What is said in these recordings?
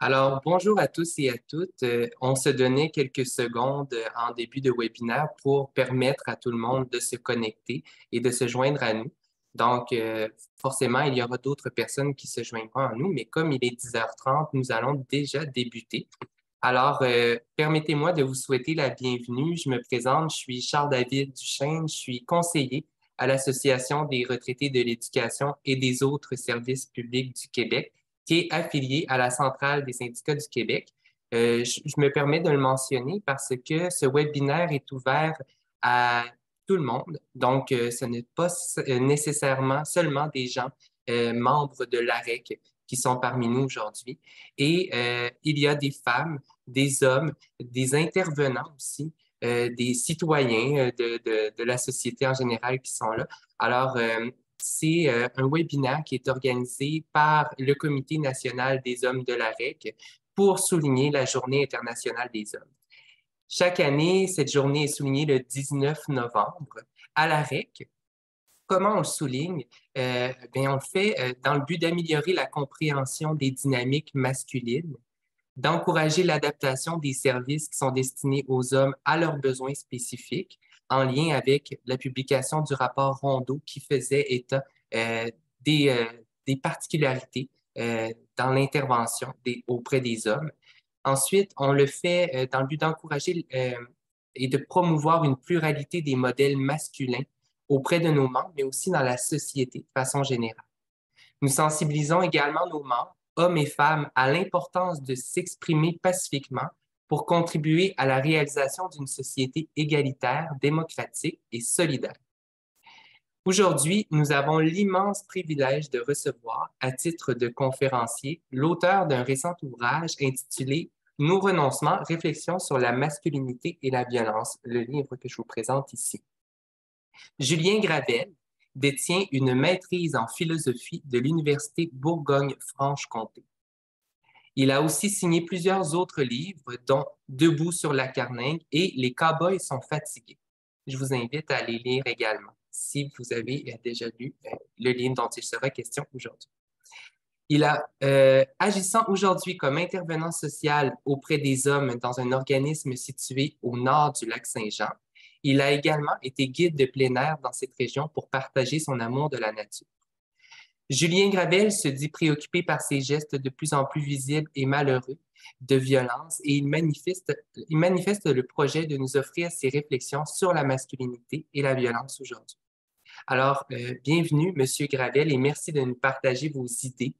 Alors, bonjour à tous et à toutes. On se donnait quelques secondes en début de webinaire pour permettre à tout le monde de se connecter et de se joindre à nous. Donc, forcément, il y aura d'autres personnes qui se joindront à nous, mais comme il est 10h30, nous allons déjà débuter. Alors, permettez-moi de vous souhaiter la bienvenue. Je me présente, je suis Charles-David Duchesne, je suis conseiller à l'Association des retraités de l'éducation et des autres services publics du Québec, qui est affiliée à la Centrale des syndicats du Québec. Je me permets de le mentionner parce que ce webinaire est ouvert à tout le monde. Donc, ce n'est pas nécessairement seulement des gens membres de l'AREC qui sont parmi nous aujourd'hui. Et il y a des femmes, des hommes, des intervenants aussi, des citoyens de la société en général qui sont là. Alors, c'est un webinaire qui est organisé par le Comité national des hommes de la REC pour souligner la Journée internationale des hommes. Chaque année, cette journée est soulignée le 19 novembre à la REC. Comment on le souligne? Bien, on le fait dans le but d'améliorer la compréhension des dynamiques masculines, d'encourager l'adaptation des services qui sont destinés aux hommes à leurs besoins spécifiques, en lien avec la publication du rapport Rondeau qui faisait état euh, des, euh, des particularités dans l'intervention auprès des hommes. Ensuite, on le fait dans le but d'encourager et de promouvoir une pluralité des modèles masculins auprès de nos membres, mais aussi dans la société de façon générale. Nous sensibilisons également nos membres, hommes et femmes, à l'importance de s'exprimer pacifiquement pour contribuer à la réalisation d'une société égalitaire, démocratique et solidaire. Aujourd'hui, nous avons l'immense privilège de recevoir, à titre de conférencier, l'auteur d'un récent ouvrage intitulé Nos renoncements, réflexions sur la masculinité et la violence, le livre que je vous présente ici. Julien Gravel détient une maîtrise en philosophie de l'Université Bourgogne-Franche-Comté. Il a aussi signé plusieurs autres livres, dont Debout sur la Carlingue et Les Cowboys sont fatigués. Je vous invite à les lire également, si vous avez déjà lu le livre dont il sera question aujourd'hui. Agissant aujourd'hui comme intervenant social auprès des hommes dans un organisme situé au nord du lac Saint-Jean, il a également été guide de plein air dans cette région pour partager son amour de la nature. Julien Gravel se dit préoccupé par ces gestes de plus en plus visibles et malheureux de violence et il manifeste le projet de nous offrir ses réflexions sur la masculinité et la violence aujourd'hui. Alors, bienvenue, Monsieur Gravel, et merci de nous partager vos idées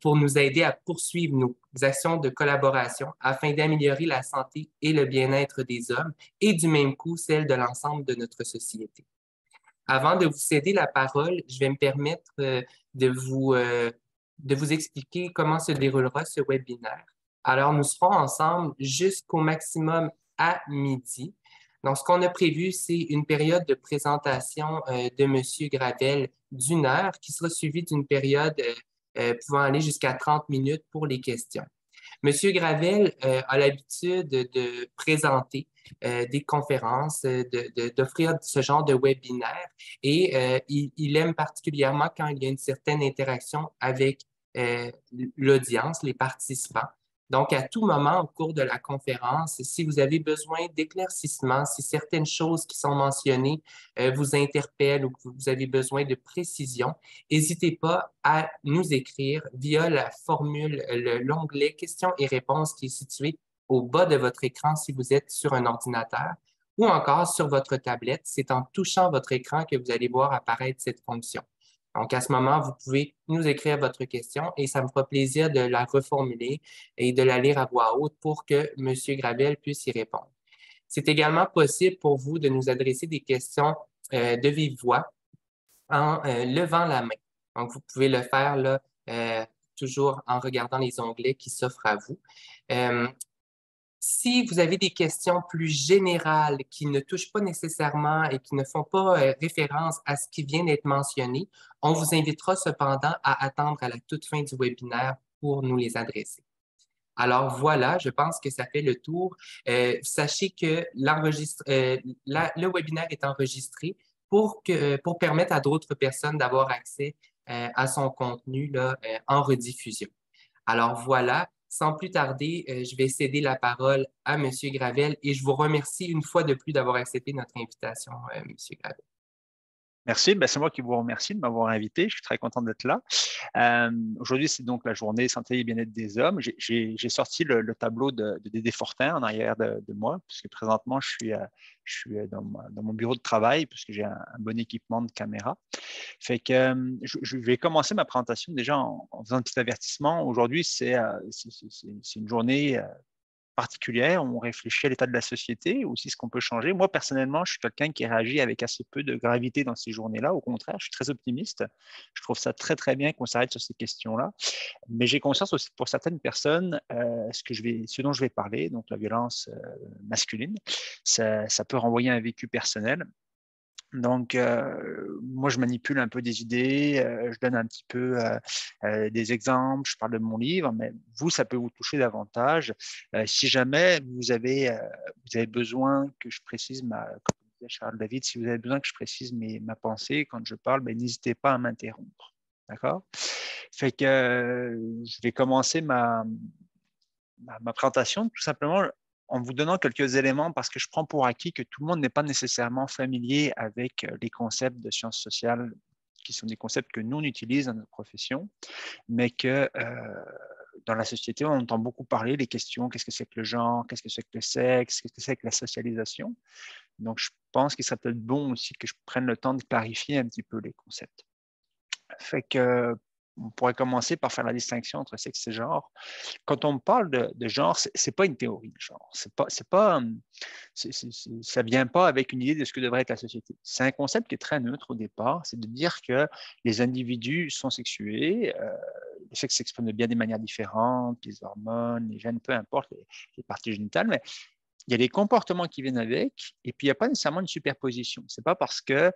pour nous aider à poursuivre nos actions de collaboration afin d'améliorer la santé et le bien-être des hommes et du même coup celle de l'ensemble de notre société. Avant de vous céder la parole, je vais me permettre de vous expliquer comment se déroulera ce webinaire. Alors, nous serons ensemble jusqu'au maximum à midi. Donc, ce qu'on a prévu, c'est une période de présentation de M. Gravel d'une heure qui sera suivie d'une période pouvant aller jusqu'à 30 minutes pour les questions. Monsieur Gravel a l'habitude de présenter des conférences, d'offrir ce genre de webinaire et il aime particulièrement quand il y a une certaine interaction avec l'audience, les participants. Donc, à tout moment au cours de la conférence, si vous avez besoin d'éclaircissement, si certaines choses qui sont mentionnées vous interpellent ou que vous avez besoin de précision, n'hésitez pas à nous écrire via la formule, l'onglet questions et réponses qui est situé au bas de votre écran si vous êtes sur un ordinateur ou encore sur votre tablette. C'est en touchant votre écran que vous allez voir apparaître cette fonction. Donc, à ce moment, vous pouvez nous écrire votre question et ça me fera plaisir de la reformuler et de la lire à voix haute pour que M. Gravel puisse y répondre. C'est également possible pour vous de nous adresser des questions de vive voix en levant la main. Donc, vous pouvez le faire là, toujours en regardant les onglets qui s'offrent à vous. Si vous avez des questions plus générales qui ne touchent pas nécessairement et qui ne font pas référence à ce qui vient d'être mentionné, on vous invitera cependant à attendre à la toute fin du webinaire pour nous les adresser. Alors voilà, je pense que ça fait le tour. Sachez que le webinaire est enregistré pour permettre à d'autres personnes d'avoir accès à son contenu là, en rediffusion. Alors voilà, sans plus tarder, je vais céder la parole à M. Gravel et je vous remercie une fois de plus d'avoir accepté notre invitation, M. Gravel. Merci, ben, c'est moi qui vous remercie de m'avoir invité. Je suis très content d'être là. Aujourd'hui, c'est donc la journée santé et bien-être des hommes. J'ai sorti le tableau de Dédé Fortin en arrière de moi, puisque présentement, je suis dans mon bureau de travail, puisque j'ai un bon équipement de caméra. Fait que je vais commencer ma présentation déjà en faisant un petit avertissement. Aujourd'hui, c'est une journée particulière, on réfléchit à l'état de la société, aussi ce qu'on peut changer. Moi, personnellement, je suis quelqu'un qui réagit avec assez peu de gravité dans ces journées-là. Au contraire, je suis très optimiste. Je trouve ça très, très bien qu'on s'arrête sur ces questions-là. Mais j'ai conscience aussi que pour certaines personnes, ce dont je vais parler, donc la violence masculine, ça peut renvoyer à un vécu personnel. Donc, moi, je manipule un peu des idées, je donne un petit peu des exemples, je parle de mon livre, mais vous, ça peut vous toucher davantage. Si jamais vous avez besoin que je précise comme disait Charles David, si vous avez besoin que je précise ma pensée quand je parle, ben, n'hésitez pas à m'interrompre. D'accord? Fait que je vais commencer ma présentation tout simplement en vous donnant quelques éléments parce que je prends pour acquis que tout le monde n'est pas nécessairement familier avec les concepts de sciences sociales qui sont des concepts que nous, on utilise dans notre profession, mais que dans la société, on entend beaucoup parler des questions, qu'est-ce que c'est que le genre, qu'est-ce que c'est que le sexe, qu'est-ce que c'est que la socialisation. Donc, je pense qu'il serait peut-être bon aussi que je prenne le temps de clarifier un petit peu les concepts. Fait que on pourrait commencer par faire la distinction entre sexe et genre. Quand on parle de genre, c'est pas une théorie, le genre. Ça vient pas avec une idée de ce que devrait être la société. C'est un concept qui est très neutre au départ. C'est de dire que les individus sont sexués, le sexe s'exprime de bien des manières différentes, les hormones, les gènes, peu importe les parties génitales, mais il y a des comportements qui viennent avec, et puis il n'y a pas nécessairement une superposition. C'est pas parce que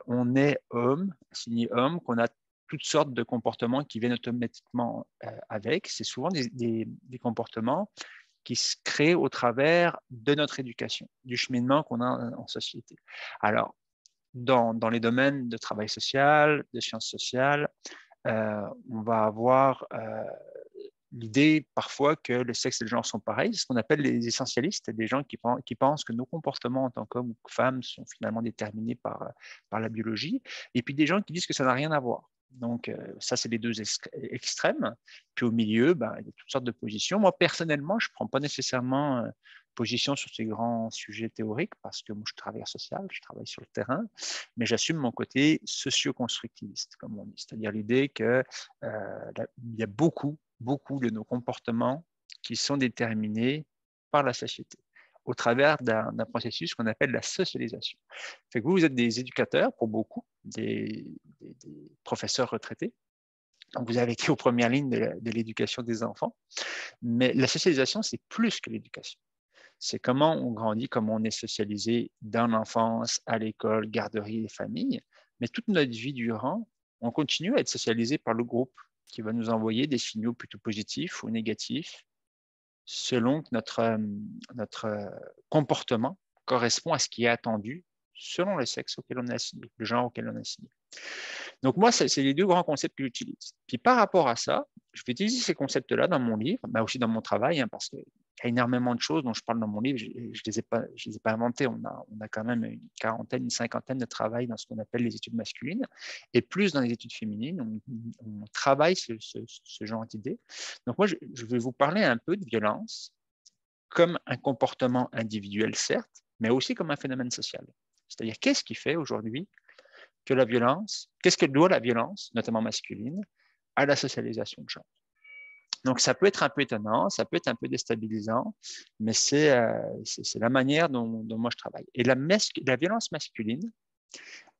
on est homme, signé homme, qu'on a toutes sortes de comportements qui viennent automatiquement avec. C'est souvent des comportements qui se créent au travers de notre éducation, du cheminement qu'on a en société. Alors, dans les domaines de travail social, de sciences sociales, on va avoir l'idée parfois que le sexe et le genre sont pareils, c'est ce qu'on appelle les essentialistes, des gens qui pensent que nos comportements en tant qu'hommes ou femmes sont finalement déterminés par la biologie, et puis des gens qui disent que ça n'a rien à voir. Donc, ça, c'est les deux extrêmes. Puis au milieu, ben, il y a toutes sortes de positions. Moi, personnellement, je ne prends pas nécessairement position sur ces grands sujets théoriques parce que moi, je travaille social, je travaille sur le terrain, mais j'assume mon côté socio-constructiviste, comme on dit, c'est-à-dire l'idée qu'il y a beaucoup de nos comportements qui sont déterminés par la société au travers d'un processus qu'on appelle la socialisation. Fait que vous êtes des éducateurs, pour beaucoup, des professeurs retraités. Donc, vous avez été aux premières lignes de l'éducation des enfants. Mais la socialisation, c'est plus que l'éducation. C'est comment on grandit, comment on est socialisé dans l'enfance, à l'école, garderie et famille. Mais toute notre vie durant, on continue à être socialisé par le groupe qui va nous envoyer des signaux plutôt positifs ou négatifs selon que notre comportement correspond à ce qui est attendu selon le sexe auquel on est assigné, le genre auquel on est assigné. Donc moi, c'est les deux grands concepts que j'utilise. Puis par rapport à ça, je vais utiliser ces concepts-là dans mon livre, mais aussi dans mon travail, parce qu'il y a énormément de choses dont je parle dans mon livre, je ne les ai pas inventées. On a quand même une quarantaine, une cinquantaine de travail dans ce qu'on appelle les études masculines, et plus dans les études féminines, on travaille ce genre d'idées. Donc moi, je vais vous parler un peu de violence comme un comportement individuel, certes, mais aussi comme un phénomène social. C'est-à-dire, qu'est-ce qui fait aujourd'hui que la violence, qu'est-ce que doit la violence, notamment masculine, à la socialisation de genre? Donc, ça peut être un peu étonnant, ça peut être un peu déstabilisant, mais c'est la manière dont moi je travaille. Et la violence masculine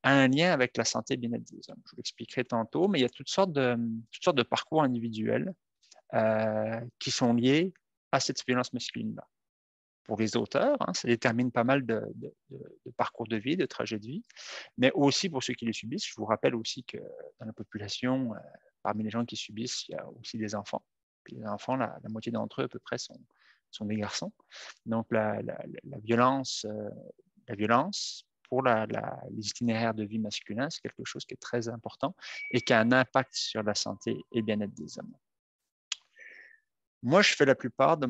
a un lien avec la santé et le bien-être des hommes. Je vous l'expliquerai tantôt, mais il y a toutes sortes de parcours individuels qui sont liés à cette violence masculine-là. Pour les auteurs, ça détermine pas mal de parcours de vie, de trajets de vie, mais aussi pour ceux qui les subissent. Je vous rappelle aussi que dans la population, parmi les gens qui subissent, il y a aussi des enfants. Puis les enfants, la moitié d'entre eux à peu près sont des garçons. Donc la violence pour les itinéraires de vie masculins, c'est quelque chose qui est très important et qui a un impact sur la santé et le bien-être des hommes. moi, je fais la plupart de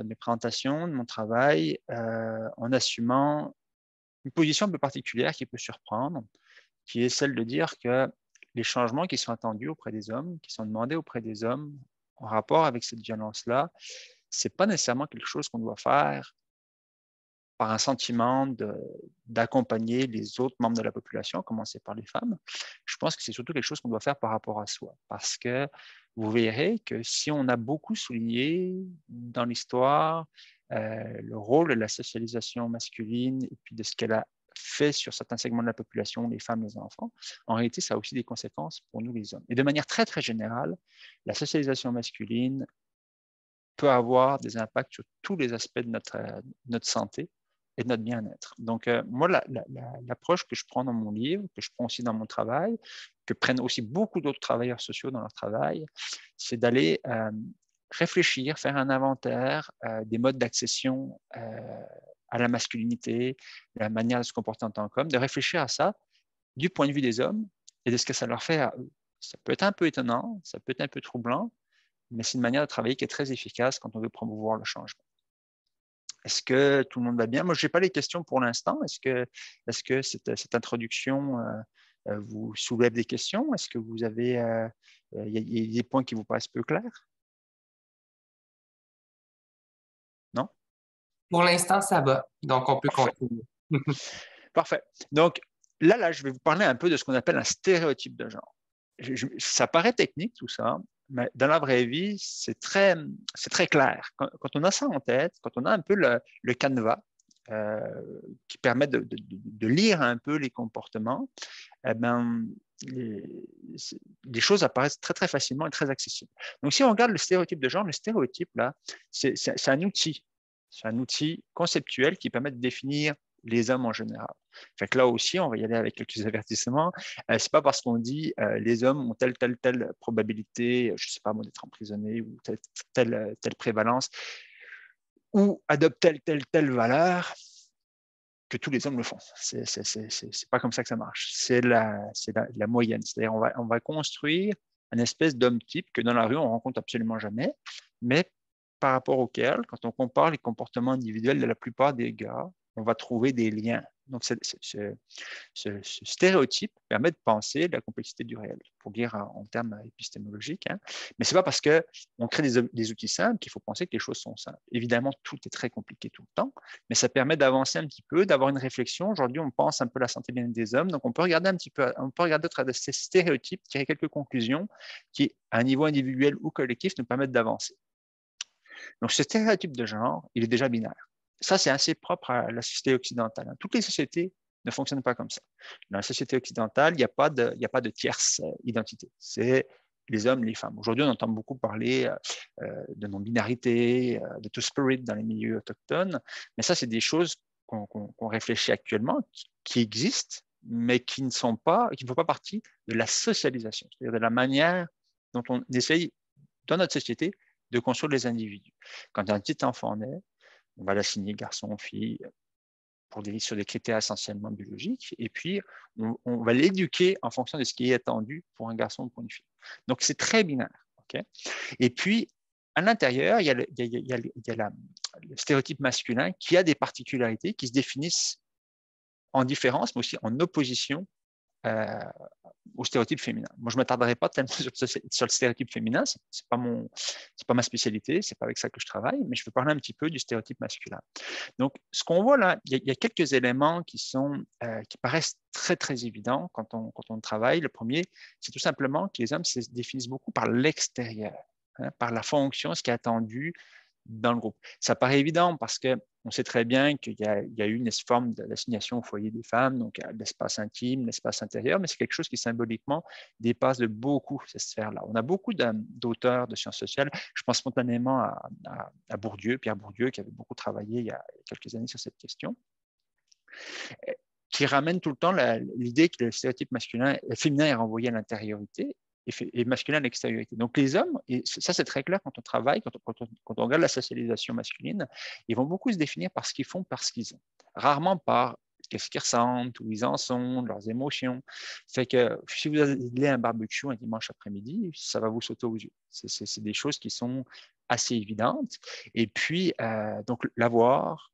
mes présentations, de mon travail, en assumant une position un peu particulière qui peut surprendre, qui est celle de dire que les changements qui sont attendus auprès des hommes, qui sont demandés auprès des hommes en rapport avec cette violence-là, ce n'est pas nécessairement quelque chose qu'on doit faire par un sentiment d'accompagner les autres membres de la population, à commencer par les femmes. Je pense que c'est surtout quelque chose qu'on doit faire par rapport à soi. Parce que vous verrez que si on a beaucoup souligné dans l'histoire le rôle de la socialisation masculine et puis de ce qu'elle a fait sur certains segments de la population, les femmes, les enfants, en réalité, ça a aussi des conséquences pour nous, les hommes. Et de manière très, très générale, la socialisation masculine peut avoir des impacts sur tous les aspects de notre santé et de notre bien-être. Donc, moi, l'approche que je prends dans mon livre, que je prends aussi dans mon travail, que prennent aussi beaucoup d'autres travailleurs sociaux dans leur travail, c'est d'aller réfléchir, faire un inventaire des modes d'accession à la masculinité, la manière de se comporter en tant qu'homme, de réfléchir à ça du point de vue des hommes et de ce que ça leur fait à eux. Ça peut être un peu étonnant, ça peut être un peu troublant, mais c'est une manière de travailler qui est très efficace quand on veut promouvoir le changement. Est-ce que tout le monde va bien? Moi, je n'ai pas les questions pour l'instant. Est-ce que cette introduction vous soulève des questions? Est-ce que vous avez y a des points qui vous paraissent peu clairs? Non? Pour l'instant, ça va. Donc, on peut continuer. Parfait. Donc, là, je vais vous parler un peu de ce qu'on appelle un stéréotype de genre. Ça paraît technique, tout ça, mais dans la vraie vie, c'est très clair. Quand on a ça en tête, quand on a un peu le canevas qui permet de lire un peu les comportements, eh ben, les choses apparaissent très, très facilement et très accessibles. Donc, si on regarde le stéréotype de genre, le stéréotype, là, c'est un outil. C'est un outil conceptuel qui permet de définir les hommes en général. Fait que là aussi, on va y aller avec quelques avertissements. C'est pas parce qu'on dit les hommes ont telle probabilité, je sais pas moi, d'être emprisonnés ou telle prévalence, ou adoptent telle valeur que tous les hommes le font. C'est pas comme ça que ça marche. C'est la moyenne. C'est-à-dire on va construire une espèce d'homme type que dans la rue on rencontre absolument jamais, mais par rapport auquel, quand on compare les comportements individuels de la plupart des gars, on va trouver des liens. Donc, ce stéréotype permet de penser la complexité du réel, pour dire en termes épistémologiques. Hein. Mais ce n'est pas parce qu'on crée des outils simples qu'il faut penser que les choses sont simples. Évidemment, tout est très compliqué tout le temps, mais ça permet d'avancer un petit peu, d'avoir une réflexion. Aujourd'hui, on pense un peu la santé bien des hommes, donc on peut regarder un petit peu, on peut regarder de ces stéréotypes, tirer quelques conclusions qui, à un niveau individuel ou collectif, nous permettent d'avancer. Donc, ce stéréotype de genre, il est déjà binaire. Ça, c'est assez propre à la société occidentale. Toutes les sociétés ne fonctionnent pas comme ça. Dans la société occidentale, il n'y a pas de tierce identité. C'est les hommes, les femmes. Aujourd'hui, on entend beaucoup parler de non-binarité, de two-spirit dans les milieux autochtones, mais ça, c'est des choses qu'on réfléchit actuellement, qui existent, mais qui ne font pas partie de la socialisation, c'est-à-dire de la manière dont on essaye, dans notre société, de construire les individus. Quand un petit enfant naît, on va l'assigner garçon ou fille sur des critères essentiellement biologiques, et puis on va l'éduquer en fonction de ce qui est attendu pour un garçon ou pour une fille. Donc, c'est très binaire. Okay? Et puis, à l'intérieur, il y a le stéréotype masculin qui a des particularités qui se définissent en différence, mais aussi en opposition au stéréotype féminin. Moi, je ne m'attarderai pas tellement sur le stéréotype féminin, ce n'est pas ma spécialité, ce n'est pas avec ça que je travaille, mais je veux parler un petit peu du stéréotype masculin. Donc, ce qu'on voit là, il y a quelques éléments qui paraissent très, très évidents quand on travaille. Le premier, c'est tout simplement que les hommes se définissent beaucoup par l'extérieur, hein, par la fonction, ce qui est attendu dans le groupe. Ça paraît évident parce qu'on sait très bien qu'il y a eu une forme d'assignation au foyer des femmes, donc l'espace intime, l'espace intérieur, mais c'est quelque chose qui symboliquement dépasse de beaucoup cette sphère-là. On a beaucoup d'auteurs de sciences sociales. Je pense spontanément à Bourdieu, Pierre Bourdieu, qui avait beaucoup travaillé il y a quelques années sur cette question, qui ramène tout le temps l'idée que le stéréotype féminin est renvoyé à l'intériorité et masculin à l'extériorité. Donc les hommes, et ça c'est très clair quand on travaille, quand on regarde la socialisation masculine, ils vont beaucoup se définir par ce qu'ils font, par ce qu'ils ont. Rarement par qu'est-ce qu'ils ressentent, où ils en sont, leurs émotions. Fait que si vous allez à un barbecue un dimanche après-midi, ça va vous sauter aux yeux. C'est des choses qui sont assez évidentes. Et puis, donc, l'avoir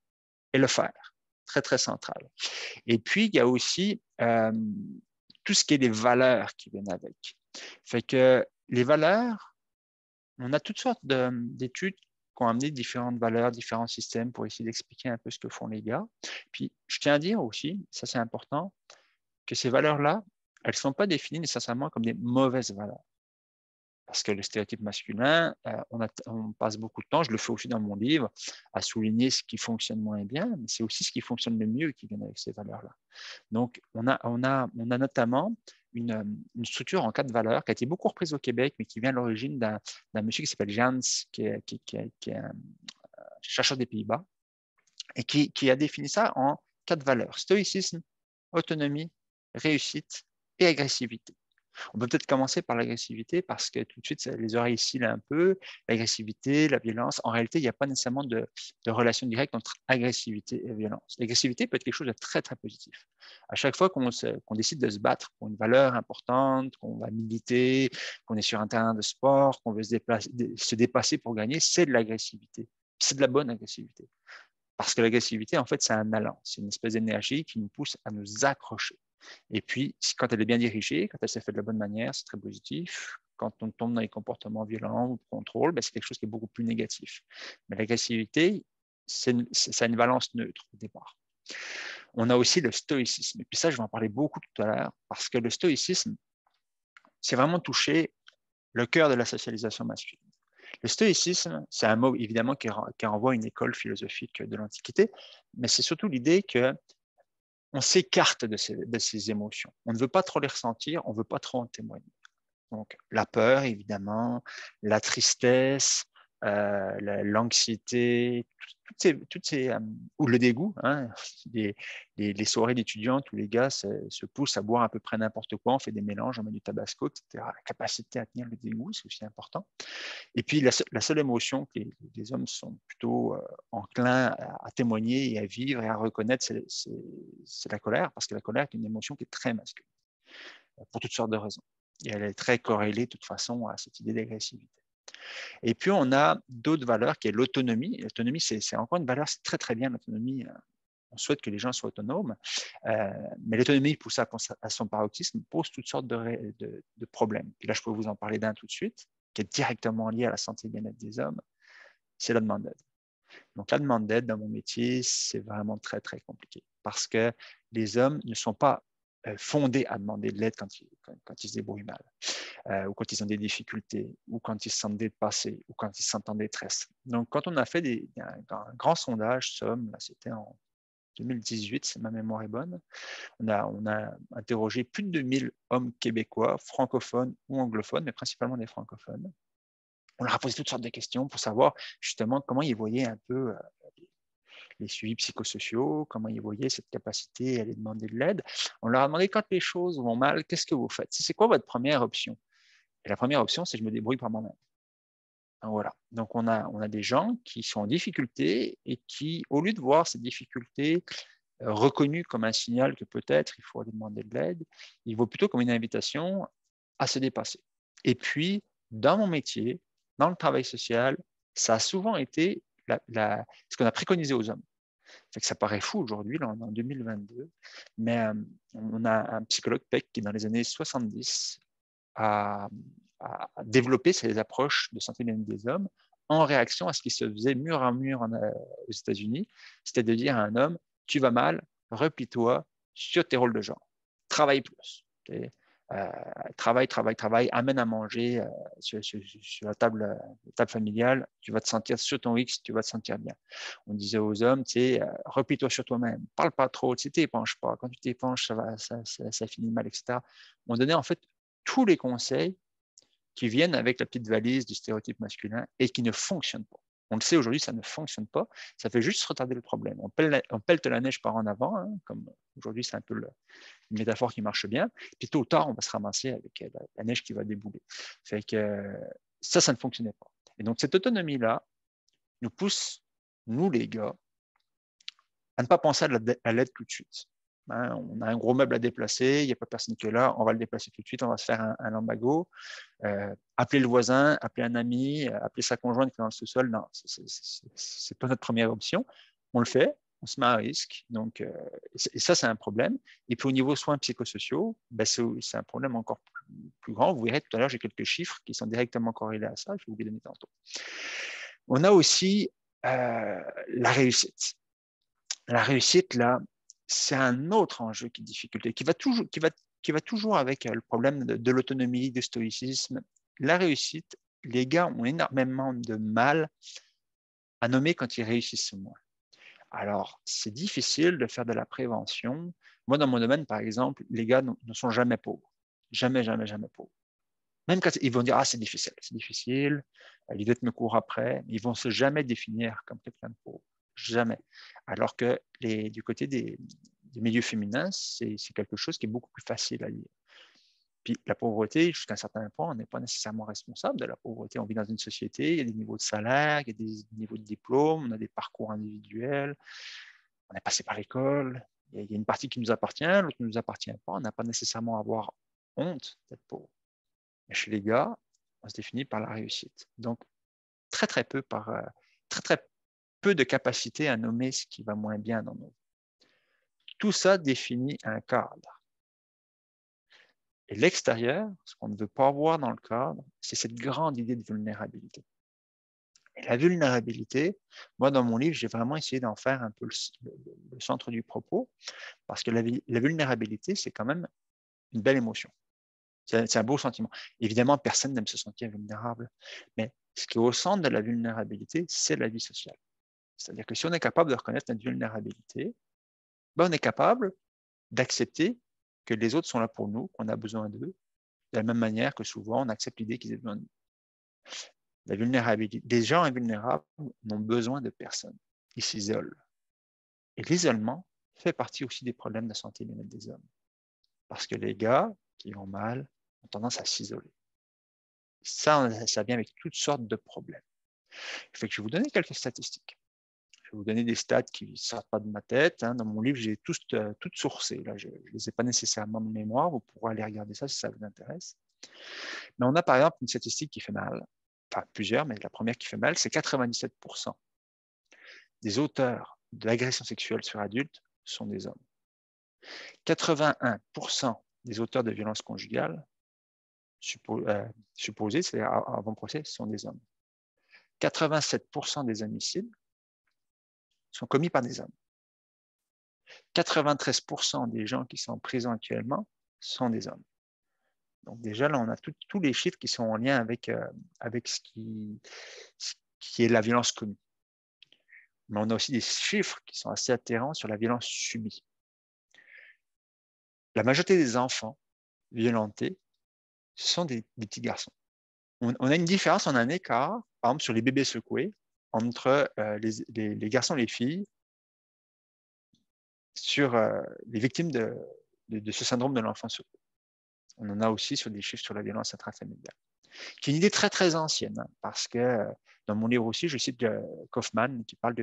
et le faire, très, très central. Et puis, il y a aussi tout ce qui est des valeurs qui viennent avec. Fait que les valeurs, on a toutes sortes d'études qui ont amené différentes valeurs, différents systèmes pour essayer d'expliquer un peu ce que font les gars. Puis, je tiens à dire aussi, ça c'est important, que ces valeurs-là, elles ne sont pas définies nécessairement comme des mauvaises valeurs. Parce que le stéréotype masculin, on passe beaucoup de temps, je le fais aussi dans mon livre, à souligner ce qui fonctionne moins bien, mais c'est aussi ce qui fonctionne le mieux qui vient avec ces valeurs-là. Donc, on a notamment une structure en 4 valeurs qui a été beaucoup reprise au Québec, mais qui vient à l'origine d'un monsieur qui s'appelle Jans, qui est un chercheur des Pays-Bas, et qui a défini ça en 4 valeurs: stoïcisme, autonomie, réussite et agressivité. On peut peut-être commencer par l'agressivité parce que tout de suite, les oreilles scillent un peu. L'agressivité, la violence, en réalité, il n'y a pas nécessairement de relation directe entre agressivité et violence. L'agressivité peut être quelque chose de très, très positif. À chaque fois qu'on décide de se battre pour une valeur importante, qu'on va militer, qu'on est sur un terrain de sport, qu'on veut se dépasser pour gagner, c'est de l'agressivité. C'est de la bonne agressivité. Parce que l'agressivité, en fait, c'est un allant. C'est une espèce d'énergie qui nous pousse à nous accrocher. Et puis, quand elle est bien dirigée, quand elle s'est faite de la bonne manière, c'est très positif. Quand on tombe dans les comportements violents ou de contrôle, c'est quelque chose qui est beaucoup plus négatif. Mais l'agressivité, ça a une valence neutre au départ. On a aussi le stoïcisme. Et puis ça, je vais en parler beaucoup tout à l'heure, parce que le stoïcisme, c'est vraiment toucher le cœur de la socialisation masculine. Le stoïcisme, c'est un mot évidemment qui renvoie à une école philosophique de l'Antiquité, mais c'est surtout l'idée que on s'écarte de ces émotions. On ne veut pas trop les ressentir, on ne veut pas trop en témoigner. Donc, la peur, évidemment, la tristesse, l'anxiété, ou le dégoût. Hein, les soirées d'étudiants, tous les gars se poussent à boire à peu près n'importe quoi, on fait des mélanges, on met du tabasco, etc. La capacité à tenir le dégoût, c'est aussi important. Et puis, la seule émotion que les hommes sont plutôt enclins à témoigner et à vivre et à reconnaître, c'est la colère, parce que la colère est une émotion qui est très masculine, pour toutes sortes de raisons. Et elle est très corrélée, de toute façon, à cette idée d'agressivité. Et puis, on a d'autres valeurs, qui est l'autonomie. L'autonomie, c'est encore une valeur, c'est très, très bien, l'autonomie. On souhaite que les gens soient autonomes, mais l'autonomie poussée à son paroxysme pose toutes sortes de problèmes. Et là, je peux vous en parler d'un tout de suite, qui est directement lié à la santé et bien-être des hommes, c'est la demande d'aide. Donc, la demande d'aide dans mon métier, c'est vraiment très, très compliqué parce que les hommes ne sont pas fondés à demander de l'aide quand ils se débrouillent mal, ou quand ils ont des difficultés, ou quand ils se sentent dépassés, ou quand ils se sentent en détresse. Donc, quand on a fait un grand sondage, SOM, là, c'était en 2018, si ma mémoire est bonne, on a interrogé plus de 2000 hommes québécois, francophones ou anglophones, mais principalement des francophones. On leur a posé toutes sortes de questions pour savoir justement comment ils voyaient un peu les suivis psychosociaux, comment ils voyaient cette capacité à aller demander de l'aide. On leur a demandé, quand les choses vont mal, qu'est-ce que vous faites? C'est quoi votre première option? Et la première option, c'est je me débrouille par moi-même. Voilà. Donc, on a des gens qui sont en difficulté et qui, au lieu de voir ces difficultés reconnues comme un signal que peut-être il faut aller demander de l'aide, ils voient plutôt comme une invitation à se dépasser. Et puis, dans mon métier, dans le travail social, ça a souvent été ce qu'on a préconisé aux hommes. Fait que ça paraît fou aujourd'hui, là, on est en 2022, mais on a un psychologue Peck qui, dans les années 70, a développé ces approches de santé bien-être des hommes en réaction à ce qui se faisait mur à mur aux États-Unis, c'était de dire à un homme, tu vas mal, replie-toi sur tes rôles de genre, travaille plus. Travaille, amène à manger sur la table familiale, tu vas te sentir sur ton X, tu vas te sentir bien. On disait aux hommes, replie-toi sur toi-même, parle pas trop, tu t'épanches pas, quand tu t'épanches, ça finit mal, etc. On donnait en fait tous les conseils qui viennent avec la petite valise du stéréotype masculin et qui ne fonctionnent pas. On le sait aujourd'hui, ça ne fonctionne pas. Ça fait juste retarder le problème. On pèle la neige par en avant, hein, comme aujourd'hui, c'est un peu une métaphore qui marche bien. Puis tôt ou tard, on va se ramasser avec la neige qui va débouler. Fait que ça ne fonctionnait pas. Et donc, cette autonomie-là nous pousse, nous les gars, à ne pas penser à l'aide tout de suite. Hein, on a un gros meuble à déplacer, il n'y a pas personne qui est là, on va le déplacer tout de suite, on va se faire un lumbago. Appeler le voisin, appeler un ami, appeler sa conjointe qui est dans le sous-sol, non, c'est pas notre première option. On le fait, on se met à risque. Donc, et ça, c'est un problème. Et puis, au niveau soins psychosociaux, ben, c'est un problème encore plus grand. Vous verrez tout à l'heure, j'ai quelques chiffres qui sont directement corrélés à ça. Je vais vous les donner tantôt. On a aussi la réussite. La réussite, là, c'est un autre enjeu qui est difficulté, qui va toujours avec le problème de l'autonomie, du stoïcisme. La réussite, les gars ont énormément de mal à nommer quand ils réussissent moins. Alors, c'est difficile de faire de la prévention. Moi, dans mon domaine, par exemple, les gars ne sont jamais pauvres. Jamais, jamais, jamais pauvres. Même quand ils vont dire, ah, c'est difficile, l'idée me court après, ils vont se jamais définir comme quelqu'un de pauvre. Jamais. Alors que du côté des milieux féminins, c'est quelque chose qui est beaucoup plus facile à lire. Puis la pauvreté, jusqu'à un certain point, on n'est pas nécessairement responsable de la pauvreté. On vit dans une société, il y a des niveaux de salaire, il y a des niveaux de diplôme, on a des parcours individuels, on est passé par l'école, il y a une partie qui nous appartient, l'autre ne nous appartient pas. On n'a pas nécessairement à avoir honte d'être pauvre. Mais chez les gars, on se définit par la réussite. Donc, très, très peu de capacité à nommer ce qui va moins bien dans nos vies. Tout ça définit un cadre. Et l'extérieur, ce qu'on ne veut pas voir dans le cadre, c'est cette grande idée de vulnérabilité. Et la vulnérabilité, moi, dans mon livre, j'ai vraiment essayé d'en faire un peu le centre du propos, parce que la vulnérabilité, c'est quand même une belle émotion. C'est un beau sentiment. Évidemment, personne n'aime se sentir vulnérable, mais ce qui est au centre de la vulnérabilité, c'est la vie sociale. C'est-à-dire que si on est capable de reconnaître notre vulnérabilité, ben on est capable d'accepter que les autres sont là pour nous, qu'on a besoin d'eux, de la même manière que souvent on accepte l'idée qu'ils aient besoin de nous. La vulnérabilité, des gens invulnérables n'ont besoin de personne. Ils s'isolent. Et l'isolement fait partie aussi des problèmes de santé mentale des hommes. Parce que les gars qui vont mal ont tendance à s'isoler. Ça vient avec toutes sortes de problèmes. Fait que je vais vous donner quelques statistiques. Je vais vous donner des stats qui ne sortent pas de ma tête. Dans mon livre, j'ai toutes sourcées. Là, je ne les ai pas nécessairement de mémoire. Vous pourrez aller regarder ça si ça vous intéresse. Mais on a par exemple une statistique qui fait mal. Enfin, plusieurs, mais la première qui fait mal, c'est 97% des auteurs de l'agression sexuelle sur adultes sont des hommes. 81% des auteurs de violences conjugales supposés, c'est-à-dire avant procès, sont des hommes. 87% des homicides sont commis par des hommes. 93% des gens qui sont en prison actuellement sont des hommes. Donc déjà, là, on a tous les chiffres qui sont en lien avec ce qui est la violence connue. Mais on a aussi des chiffres qui sont assez atterrants sur la violence subie. La majorité des enfants violentés sont des petits garçons. On a une différence, on a un écart, par exemple, sur les bébés secoués, entre les garçons et les filles, sur les victimes de ce syndrome de l'enfant secoué. On en a aussi sur des chiffres sur la violence intrafamiliale, qui est une idée très, très ancienne, hein, parce que dans mon livre aussi, je cite Kaufman, qui parle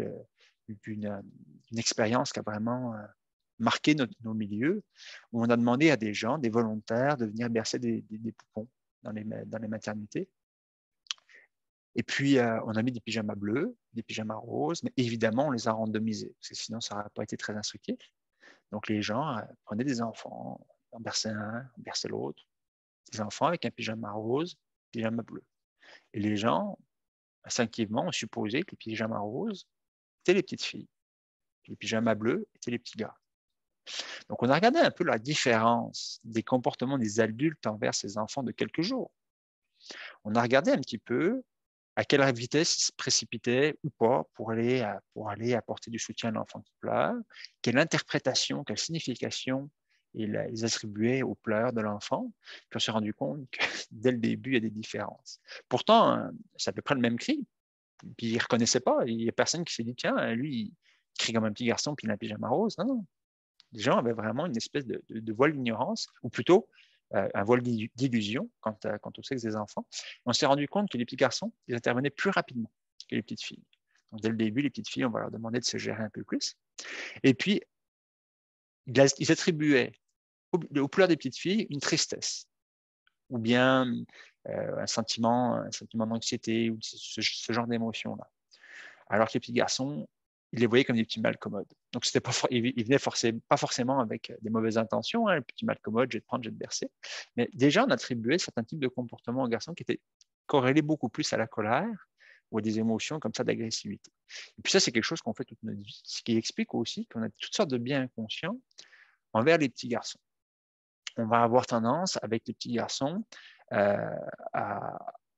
d'une expérience qui a vraiment marqué nos milieux, où on a demandé à des gens, des volontaires, de venir bercer des poupons dans les maternités. Et puis, on a mis des pyjamas bleus, des pyjamas roses, mais évidemment, on les a randomisés, parce que sinon, ça n'aurait pas été très instructif. Donc, les gens prenaient des enfants, en berçaient un, en berçaient l'autre, des enfants avec un pyjama rose, pyjama bleu. Et les gens, instinctivement, ont supposé que les pyjamas roses étaient les petites filles, et les pyjamas bleus étaient les petits gars. Donc, on a regardé un peu la différence des comportements des adultes envers ces enfants de quelques jours. On a regardé un petit peu à quelle vitesse ils se précipitaient ou pas pour aller apporter du soutien à l'enfant qui pleure, quelle interprétation, quelle signification ils attribuaient aux pleurs de l'enfant. Puis on s'est rendu compte que dès le début, il y a des différences. Pourtant, c'est à peu près le même cri. Puis ils ne reconnaissaient pas. Il n'y a personne qui s'est dit, tiens, lui, il crie comme un petit garçon, puis il a un pyjama rose. Non, non. Les gens avaient vraiment une espèce de voile d'ignorance, ou plutôt un voile d'illusion quant au sexe des enfants. On s'est rendu compte que les petits garçons, ils intervenaient plus rapidement que les petites filles. Donc, dès le début, les petites filles, on va leur demander de se gérer un peu plus. Et puis, ils attribuaient aux pleurs des petites filles une tristesse ou bien un sentiment d'anxiété ou ce genre d'émotion-là. Alors que les petits garçons, ils les voyaient comme des petits malcommodes. Donc, ils venaient pas forcément avec des mauvaises intentions, hein, le petit malcommode, je vais te prendre, je vais te bercer. Mais déjà, on attribuait certains types de comportements aux garçons qui étaient corrélés beaucoup plus à la colère ou à des émotions comme ça d'agressivité. Et puis ça, c'est quelque chose qu'on fait toute notre vie, ce qui explique aussi qu'on a toutes sortes de biens inconscients envers les petits garçons. On va avoir tendance, avec les petits garçons,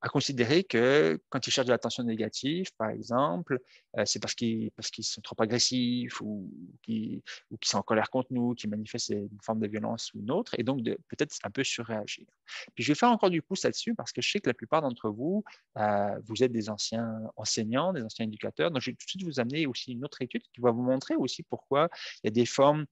à considérer que quand ils cherchent de l'attention négative, par exemple, c'est parce qu'ils sont trop agressifs ou qu'ils sont en colère contre nous, qu'ils manifestent une forme de violence ou une autre, et donc peut-être un peu surréagir. Puis je vais faire encore du pouce là-dessus parce que je sais que la plupart d'entre vous, vous êtes des anciens enseignants, des anciens éducateurs, donc je vais tout de suite vous amener aussi une autre étude qui va vous montrer aussi pourquoi il y a des formes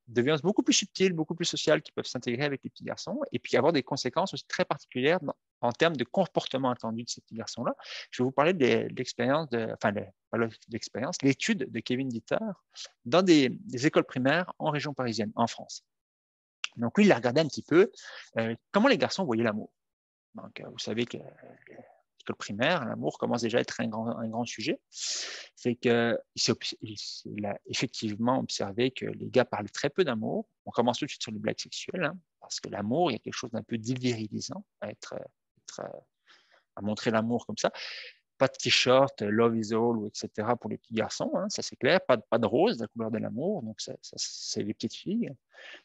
de violences beaucoup plus subtiles, beaucoup plus sociales qui peuvent s'intégrer avec les petits garçons et puis avoir des conséquences aussi très particulières en termes de comportement attendu de ces petits garçons-là. Je vais vous parler de l'expérience, l'étude de Kevin Ditter dans des écoles primaires en région parisienne, en France. Donc lui, il a regardé un petit peu comment les garçons voyaient l'amour. Donc, vous savez que l'école primaire, l'amour commence déjà à être un grand sujet. C'est qu'il a effectivement observé que les gars parlaient très peu d'amour. On commence tout de suite sur les blagues sexuelles, hein, parce que l'amour, il y a quelque chose d'un peu dévirilisant à montrer l'amour comme ça. Pas de t-shirt, love is all, etc. pour les petits garçons, hein, ça c'est clair. Pas de rose, la couleur de l'amour, donc c'est les petites filles.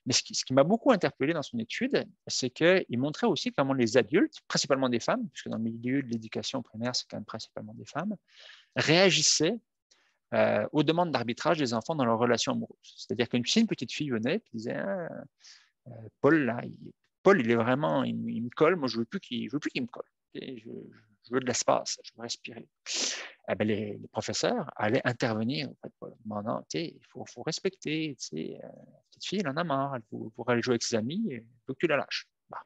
Mais ce qui m'a beaucoup interpellé dans son étude, c'est qu'il montrait aussi comment les adultes, principalement des femmes, puisque dans le milieu de l'éducation primaire, c'est quand même principalement des femmes, réagissaient aux demandes d'arbitrage des enfants dans leur relation amoureuse. C'est-à-dire qu'une petite fille venait et disait Paul, là, Paul, il est vraiment, il me colle, moi je veux plus qu'il me colle. Je veux de l'espace, je veux respirer. Eh ben, les professeurs allaient intervenir en fait, demandant, il faut respecter, petite fille, elle en a marre, elle pourrait aller jouer avec ses amis, il faut que tu la lâches. Bah.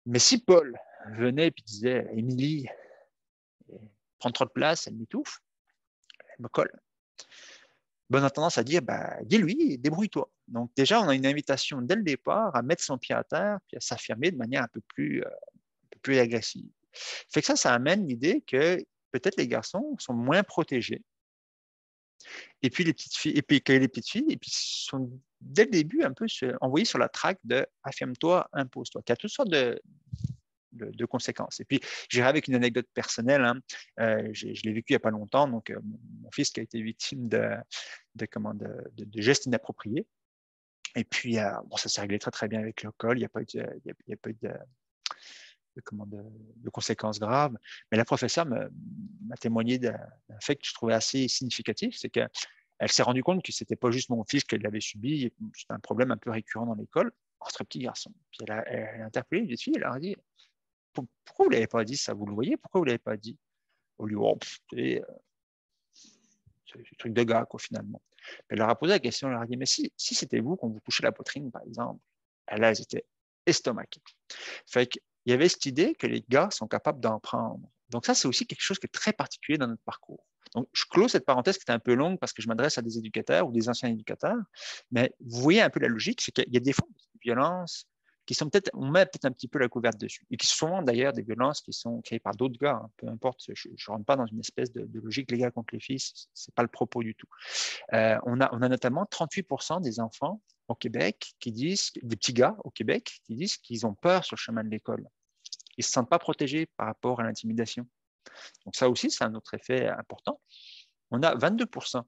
Mais si Paul venait et disait, Émilie, prends trop de place, elle m'étouffe, elle me colle. On a tendance à dire, dis-lui, débrouille-toi. Donc déjà, on a une invitation dès le départ à mettre son pied à terre, puis à s'affirmer de manière un peu plus agressive. Fait que ça amène l'idée que peut-être les garçons sont moins protégés. Et puis les petites filles, et puis que les petites filles, et puis sont dès le début un peu envoyées sur la traque de affirme-toi, impose-toi, qui a toutes sortes de conséquences. Et puis, j'irai avec une anecdote personnelle. Hein. Je l'ai vécu il n'y a pas longtemps. Donc, mon fils qui a été victime de gestes inappropriés. Et puis, ça s'est réglé très, très bien avec l'école. Il n'y a pas eu de conséquences graves. Mais la professeure m'a témoigné d'un fait que je trouvais assez significatif, c'est qu'elle s'est rendue compte que ce n'était pas juste mon fils qu'elle l'avait subi, c'était un problème un peu récurrent dans l'école entre petits garçons. Puis elle a interpellé les filles, elle leur a dit pourquoi vous ne l'avez pas dit ça, vous le voyez, pourquoi vous ne l'avez pas dit au lieu c'est un truc de gars, quoi, finalement. Elle leur a posé la question, elle leur a dit mais si c'était vous qu'on vous touchait la poitrine, par exemple, là, elles étaient estomaquées. Fait qu'il y avait cette idée que les gars sont capables d'en prendre. Donc ça, c'est aussi quelque chose qui est très particulier dans notre parcours. Donc, je clôt cette parenthèse qui est un peu longue parce que je m'adresse à des éducateurs ou des anciens éducateurs, mais vous voyez un peu la logique, c'est qu'il y a des formes de violence qui sont on met peut-être un petit peu la couverte dessus, et qui sont souvent d'ailleurs des violences qui sont créées par d'autres gars, hein, peu importe, je ne rentre pas dans une espèce de logique les gars contre les filles, ce n'est pas le propos du tout. On a notamment 38% des enfants au Québec qui disent, des petits gars au Québec, qui disent qu'ils ont peur sur le chemin de l'école. Ils ne se sentent pas protégés par rapport à l'intimidation. Donc ça aussi, c'est un autre effet important. On a 22%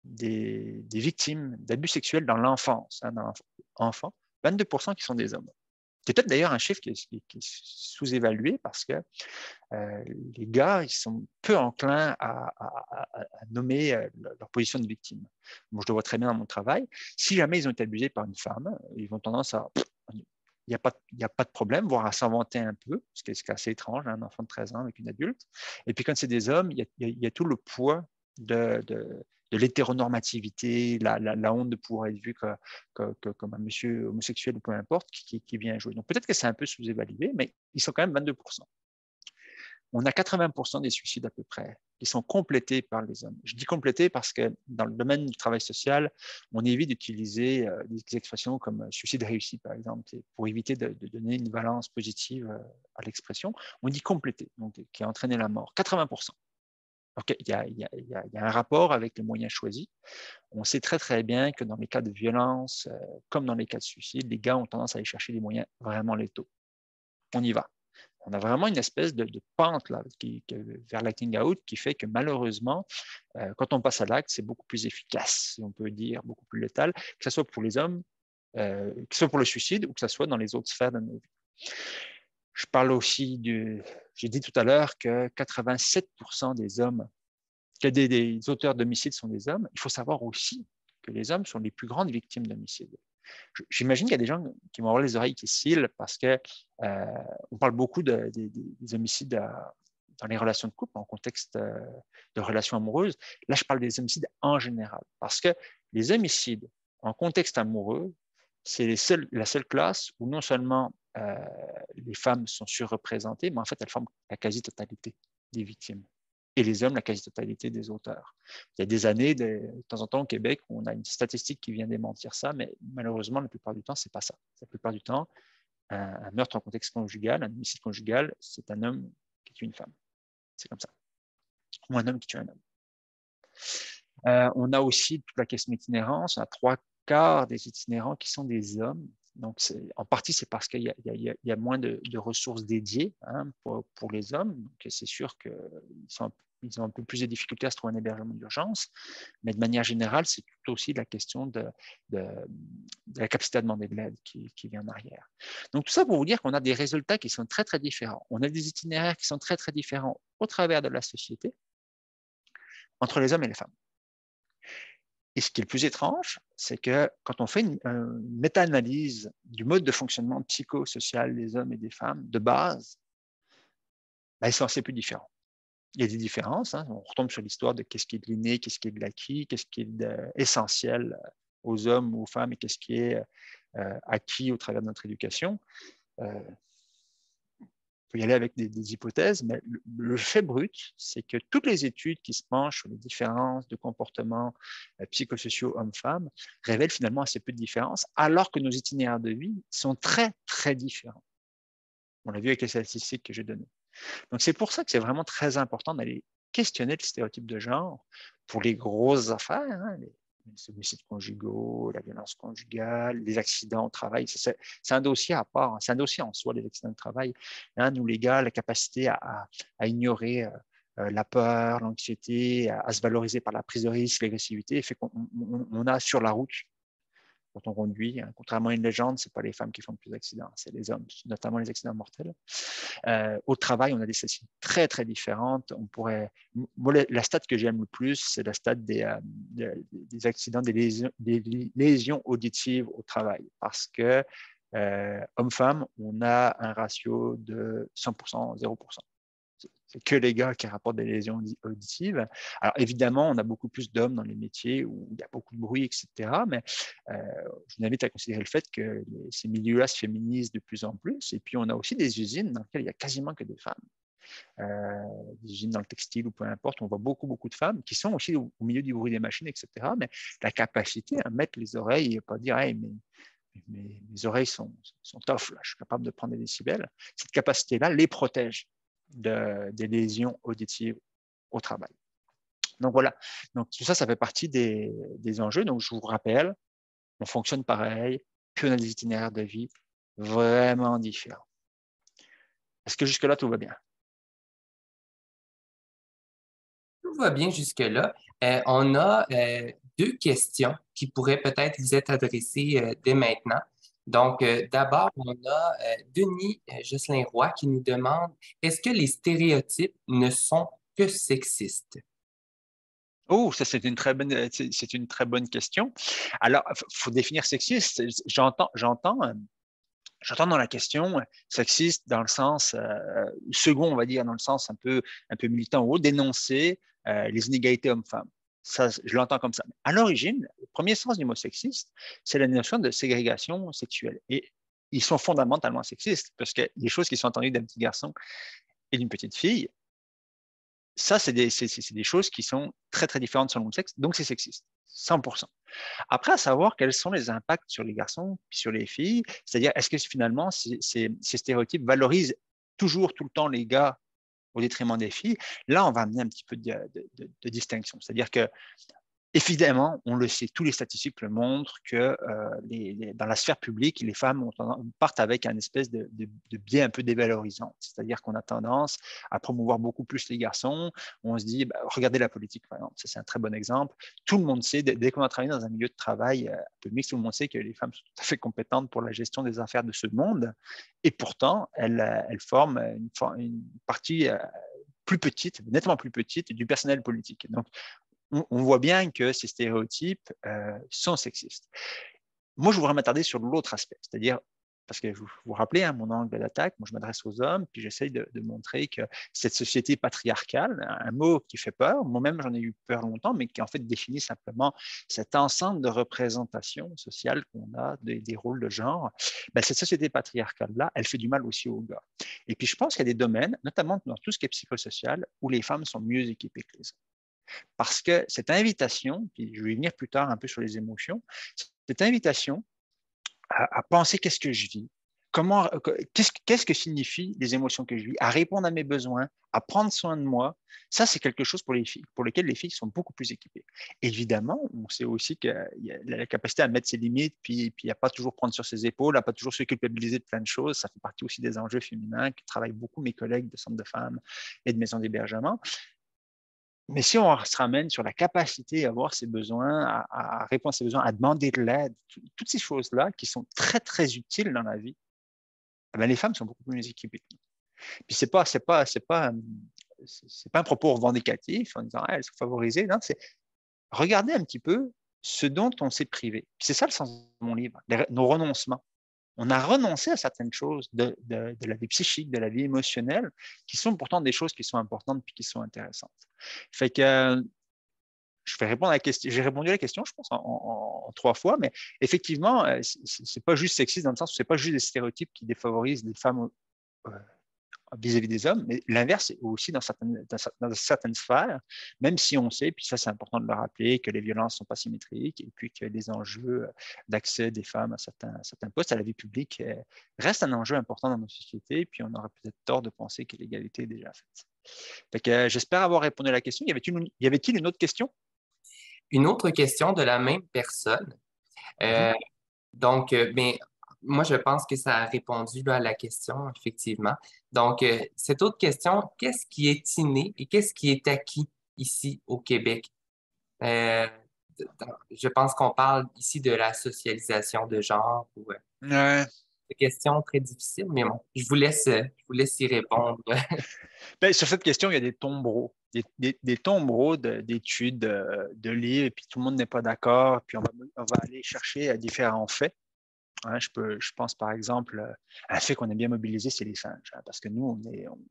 des victimes d'abus sexuels dans l'enfance, hein, dans l'enfant, 22% qui sont des hommes. C'est peut-être d'ailleurs un chiffre qui est sous-évalué parce que les gars, ils sont peu enclins à nommer leur position de victime. Moi, je le vois très bien dans mon travail. Si jamais ils ont été abusés par une femme, ils vont tendance à... Il n'y a pas de problème, voire à s'inventer un peu, ce qui est assez étrange, un enfant de 13 ans avec une adulte. Et puis quand c'est des hommes, il y a tout le poids de l'hétéronormativité, la honte de pouvoir être vu comme un monsieur homosexuel ou peu importe qui vient jouer. Donc peut-être que c'est un peu sous-évalué, mais ils sont quand même 22%. on a 80% des suicides à peu près qui sont complétés par les hommes. Je dis complétés parce que dans le domaine du travail social, on évite d'utiliser des expressions comme suicide réussi, par exemple, pour éviter de donner une valence positive à l'expression. On dit complété, donc qui a entraîné la mort. 80%. Donc, il y a un rapport avec les moyens choisis. On sait très, très bien que dans les cas de violence, comme dans les cas de suicide, les gars ont tendance à aller chercher des moyens vraiment létaux. On y va. On a vraiment une espèce de pente là, vers l'acting out qui fait que malheureusement, quand on passe à l'acte, c'est beaucoup plus efficace, si on peut dire, beaucoup plus létal, que ce soit pour les hommes, que ce soit pour le suicide ou que ce soit dans les autres sphères de nos vies. Je parle aussi j'ai dit tout à l'heure que 87% des hommes, que des auteurs d'homicides sont des hommes. Il faut savoir aussi que les hommes sont les plus grandes victimes d'homicides. J'imagine qu'il y a des gens qui vont avoir les oreilles qui scillent parce que on parle beaucoup des homicides dans les relations de couple, en contexte de relations amoureuses. Là, je parle des homicides en général parce que les homicides en contexte amoureux, c'est la seule classe où non seulement les femmes sont surreprésentées, mais en fait, elles forment la quasi-totalité des victimes. Et les hommes, la quasi-totalité des auteurs. Il y a des années, de temps en temps au Québec, on a une statistique qui vient démentir ça, mais malheureusement, la plupart du temps, ce n'est pas ça. La plupart du temps, un meurtre en contexte conjugal, un homicide conjugal, c'est un homme qui tue une femme. C'est comme ça. Ou un homme qui tue un homme. On a aussi toute la question d'itinérance. On a 3/4 des itinérants qui sont des hommes. Donc, en partie, c'est parce qu'il y a moins de ressources dédiées pour les hommes. Donc, c'est sûr qu'ils ont un peu plus de difficultés à se trouver un hébergement d'urgence. Mais de manière générale, c'est tout aussi la question de la capacité à demander de l'aide qui vient en arrière. Donc, tout ça pour vous dire qu'on a des résultats qui sont très, très différents. On a des itinéraires qui sont très, très différents au travers de la société entre les hommes et les femmes. Et ce qui est le plus étrange, c'est que quand on fait une méta-analyse du mode de fonctionnement psychosocial des hommes et des femmes de base, ils sont assez peu différents. Il y a des différences. On retombe sur l'histoire de qu'est-ce qui est de l'inné, qu'est-ce qui est de l'acquis, qu'est-ce qui est essentiel aux hommes ou aux femmes et qu'est-ce qui est acquis au travers de notre éducation. On peut y aller avec des hypothèses, mais le fait brut, c'est que toutes les études qui se penchent sur les différences de comportement psychosociaux hommes-femmes révèlent finalement assez peu de différences, alors que nos itinéraires de vie sont très, très différents. On l'a vu avec les statistiques que j'ai données. Donc, c'est pour ça que c'est vraiment très important d'aller questionner le stéréotype de genre pour les grosses affaires, les homicides conjugaux, la violence conjugale, les accidents au travail. C'est un dossier à part, c'est un dossier en soi, les accidents de travail. Nous, les gars, la capacité à ignorer la peur, l'anxiété, à se valoriser par la prise de risque, l'agressivité, fait qu'on a sur la route, quand on conduit, contrairement à une légende, ce n'est pas les femmes qui font le plus d'accidents, c'est les hommes, notamment les accidents mortels. Au travail, on a des statistiques très, très différentes. Moi, la stat que j'aime le plus, c'est la stat des accidents, des lésions auditives au travail. Parce que, hommes-femmes, on a un ratio de 100%, 0%. C'est que les gars qui rapportent des lésions auditives. Alors, évidemment, on a beaucoup plus d'hommes dans les métiers où il y a beaucoup de bruit, etc. Mais je vous invite à considérer le fait que ces milieux-là se féminisent de plus en plus. Et puis, on a aussi des usines dans lesquelles il n'y a quasiment que des femmes. Des usines dans le textile ou peu importe, on voit beaucoup, beaucoup de femmes qui sont aussi au milieu du bruit des machines, etc. Mais la capacité à mettre les oreilles et pas dire hey, mes oreilles sont tough, là, je suis capable de prendre des décibels. Cette capacité-là les protège des lésions auditives au travail. Donc voilà, donc tout ça, ça fait partie des enjeux. Donc je vous rappelle, on fonctionne pareil, puis on a des itinéraires de vie vraiment différents. Est-ce que jusque-là, tout va bien? Tout va bien jusque-là. On a 2 questions qui pourraient peut-être vous être adressées dès maintenant. Donc, d'abord, on a Denis Jocelyn-Roy qui nous demande, est-ce que les stéréotypes ne sont que sexistes? Oh, ça, c'est une très bonne question. Alors, il faut définir sexiste. J'entends dans la question sexiste dans le sens second, on va dire, dans le sens un peu militant ou dénoncer les inégalités hommes-femmes. Ça, je l'entends comme ça. À l'origine, le premier sens du mot sexiste, c'est la notion de ségrégation sexuelle. Et ils sont fondamentalement sexistes parce que les choses qui sont entendues d'un petit garçon et d'une petite fille ça, c'est des choses qui sont très, très différentes selon le sexe, donc c'est sexiste, 100%. Après, à savoir quels sont les impacts sur les garçons et sur les filles, c'est-à-dire est-ce que finalement ces stéréotypes valorisent toujours, tout le temps les gars au détriment des filles? Là, on va amener un petit peu de distinction. C'est-à-dire que évidemment, on le sait, tous les statistiques le montrent que dans la sphère publique, les femmes partent avec un espèce de biais un peu dévalorisant. C'est-à-dire qu'on a tendance à promouvoir beaucoup plus les garçons. On se dit, bah, regardez la politique, par exemple, ça c'est un très bon exemple. Tout le monde sait, dès qu'on a travaillé dans un milieu de travail un peu mixte, tout le monde sait que les femmes sont tout à fait compétentes pour la gestion des affaires de ce monde. Et pourtant, elles forment une partie plus petite, nettement plus petite, du personnel politique. Donc, on voit bien que ces stéréotypes sont sexistes. Moi, je voudrais m'attarder sur l'autre aspect, c'est-à-dire, parce que vous vous rappelez, mon angle d'attaque, moi je m'adresse aux hommes, puis j'essaye de montrer que cette société patriarcale, un mot qui fait peur, moi-même j'en ai eu peur longtemps, mais qui en fait définit simplement cet ensemble de représentations sociales qu'on a des rôles de genre, cette société patriarcale-là, elle fait du mal aussi aux gars. Et puis je pense qu'il y a des domaines, notamment dans tout ce qui est psychosocial, où les femmes sont mieux équipées que les hommes. Parce que cette invitation, puis je vais y venir plus tard un peu sur les émotions, cette invitation à penser qu'est-ce que je vis, qu'est-ce que signifient les émotions que je vis, à répondre à mes besoins, à prendre soin de moi, ça c'est quelque chose pour les filles, pour lesquelles les filles sont beaucoup plus équipées. Évidemment, on sait aussi qu'il y a la capacité à mettre ses limites, puis à pas toujours prendre sur ses épaules, à pas toujours se culpabiliser de plein de choses, ça fait partie aussi des enjeux féminins que travaillent beaucoup mes collègues de centres de femmes et de maisons d'hébergement. Mais si on se ramène sur la capacité à voir ses besoins, à répondre à ses besoins, à demander de l'aide, toutes ces choses-là qui sont très, très utiles dans la vie, les femmes sont beaucoup plus équipées. Puis c'est pas un propos revendicatif en disant ah, elles sont favorisées. Non, c'est regarder un petit peu ce dont on s'est privé. C'est ça le sens de mon livre, nos renoncements. On a renoncé à certaines choses de la vie psychique, de la vie émotionnelle, qui sont pourtant des choses qui sont importantes et qui sont intéressantes. Fait que je vais répondre à la question. J'ai répondu à la question, je pense, en 3 fois, mais effectivement, c'est pas juste sexiste dans le sens où c'est pas juste des stéréotypes qui défavorisent les femmes vis-à-vis des hommes, mais l'inverse est aussi dans certaines sphères, même si on sait, puis ça c'est important de le rappeler, que les violences ne sont pas symétriques et puis que les enjeux d'accès des femmes à certains postes, à la vie publique, restent un enjeu important dans nos sociétés, puis on aurait peut-être tort de penser que l'égalité est déjà faite. Fait que, j'espère avoir répondu à la question. Y avait-il une autre question? Une autre question de la même personne. Mm-hmm. Mais moi, je pense que ça a répondu là, à la question, effectivement. Donc, cette autre question, qu'est-ce qui est inné et qu'est-ce qui est acquis ici au Québec? Euh, je pense qu'on parle ici de la socialisation de genre ou Ouais. une question très difficile, mais bon, je vous laisse y répondre. Sur cette question, il y a des tombereaux, des tombereaux d'études, de livres, et puis tout le monde n'est pas d'accord, puis on va aller chercher différents faits. Hein, je pense par exemple, un fait qu'on est bien mobilisé, c'est les singes, hein, parce que nous,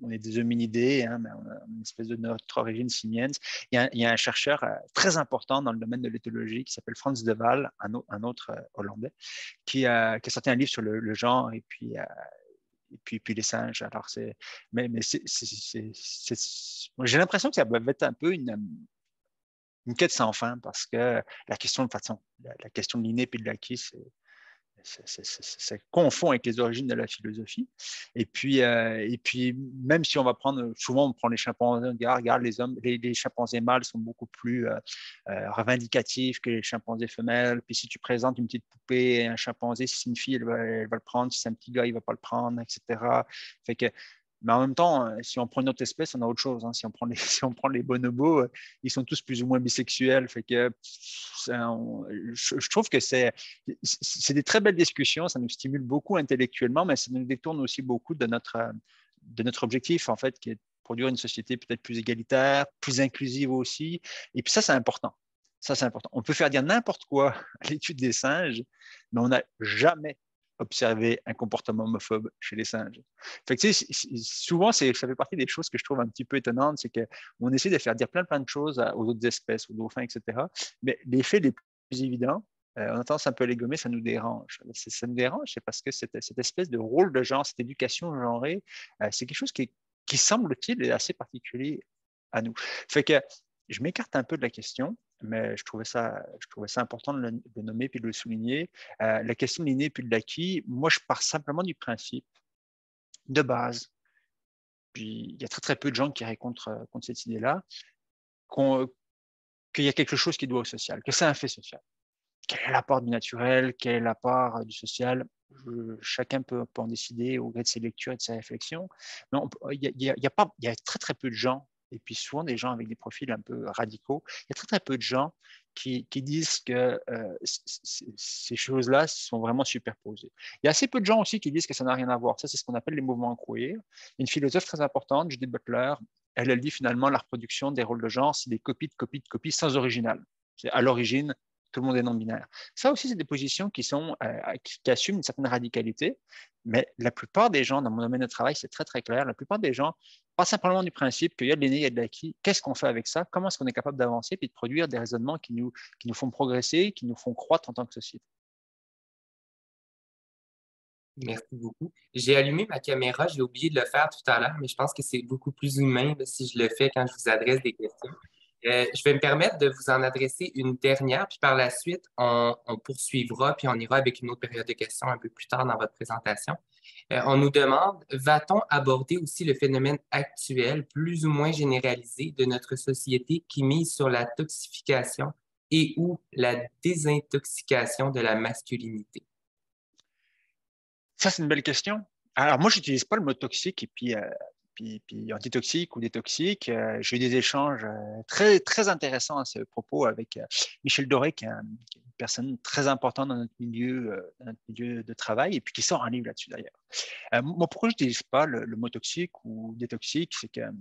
on est des hominidés, hein, mais on a une espèce de notre origine simienne. Il y a un chercheur très important dans le domaine de l'éthologie qui s'appelle Frans de Waal, un autre Hollandais, qui a sorti un livre sur le genre et puis les singes. Alors, mais moi, j'ai l'impression que ça va être un peu une quête sans fin parce que la question de façon, la question de l'inné et de l'acquis, ça confond avec les origines de la philosophie. Et puis, même si on va prendre, souvent on prend les chimpanzés, on dit, regarde, les chimpanzés mâles sont beaucoup plus revendicatifs que les chimpanzés femelles. Puis si tu présentes une petite poupée et un chimpanzé, si c'est une fille, elle va le prendre. Si c'est un petit gars, il ne va pas le prendre, etc. Fait que, mais en même temps, si on prend une autre espèce, on a autre chose. Hein. Si on prend les bonobos, ils sont tous plus ou moins bisexuels. Fait que je trouve que c'est des très belles discussions. Ça nous stimule beaucoup intellectuellement, mais ça nous détourne aussi beaucoup de notre objectif, en fait, qui est de produire une société peut-être plus égalitaire, plus inclusive aussi. Et puis ça, c'est important. Ça, c'est important. On peut faire dire n'importe quoi à l'étude des singes, mais on n'a jamais observé un comportement homophobe chez les singes. Fait que, souvent, ça fait partie des choses que je trouve un petit peu étonnantes, c'est qu'on essaie de faire dire plein de choses aux autres espèces, aux dauphins, etc. Mais les faits les plus évidents, on a tendance un peu à les gommer, ça nous dérange. Ça nous dérange, c'est parce que cette espèce de rôle de genre, cette éducation genrée, c'est quelque chose qui semble-t-il, est assez particulier à nous. Fait que je m'écarte un peu de la question, mais je trouvais ça important de le nommer puis de le souligner. La question de l'inné puis de l'acquis, moi, je pars simplement du principe de base. Puis il y a très, très peu de gens qui iraient contre cette idée-là, qu'il y a quelque chose qui doit au social, que c'est un fait social. Quel est l'apport du naturel, quel est l'apport du social? Chacun peut en décider au gré de ses lectures et de ses réflexions. Mais il y a très, très peu de gens, et puis souvent des gens avec des profils un peu radicaux, il y a très, très peu de gens qui disent que ces choses-là sont vraiment superposées. Il y a assez peu de gens aussi qui disent que ça n'a rien à voir. Ça, c'est ce qu'on appelle les mouvements queer. Une philosophe très importante, Judith Butler, elle dit finalement la reproduction des rôles de genre, c'est des copies de copies de copies sans original. C'est à l'origine, tout le monde est non-binaire. Ça aussi, c'est des positions qui assument une certaine radicalité, mais la plupart des gens, dans mon domaine de travail, c'est très, très clair, la plupart des gens partent simplement du principe qu'il y a de l'inné, il y a de l'acquis. Qu'est-ce qu'on fait avec ça? Comment est-ce qu'on est capable d'avancer et de produire des raisonnements qui nous font progresser, qui nous font croître en tant que société? Merci beaucoup. J'ai allumé ma caméra, j'ai oublié de le faire tout à l'heure, mais je pense que c'est beaucoup plus humain là, si je le fais quand je vous adresse des questions. Je vais me permettre de vous en adresser une dernière, puis par la suite, on poursuivra, puis on ira avec une autre période de questions un peu plus tard dans votre présentation. On nous demande, va-t-on aborder aussi le phénomène actuel, plus ou moins généralisé, de notre société qui mise sur la toxification et ou la désintoxication de la masculinité? Ça, c'est une belle question. Alors, moi, je n'utilise pas le mot toxique et puis antitoxique ou détoxique. J'ai eu des échanges très, très intéressants à ce propos avec Michel Doré, qui est une personne très importante dans notre milieu de travail et puis qui sort un livre là-dessus d'ailleurs. Moi, pourquoi je n'utilise pas le mot toxique ou détoxique? C'est qu'il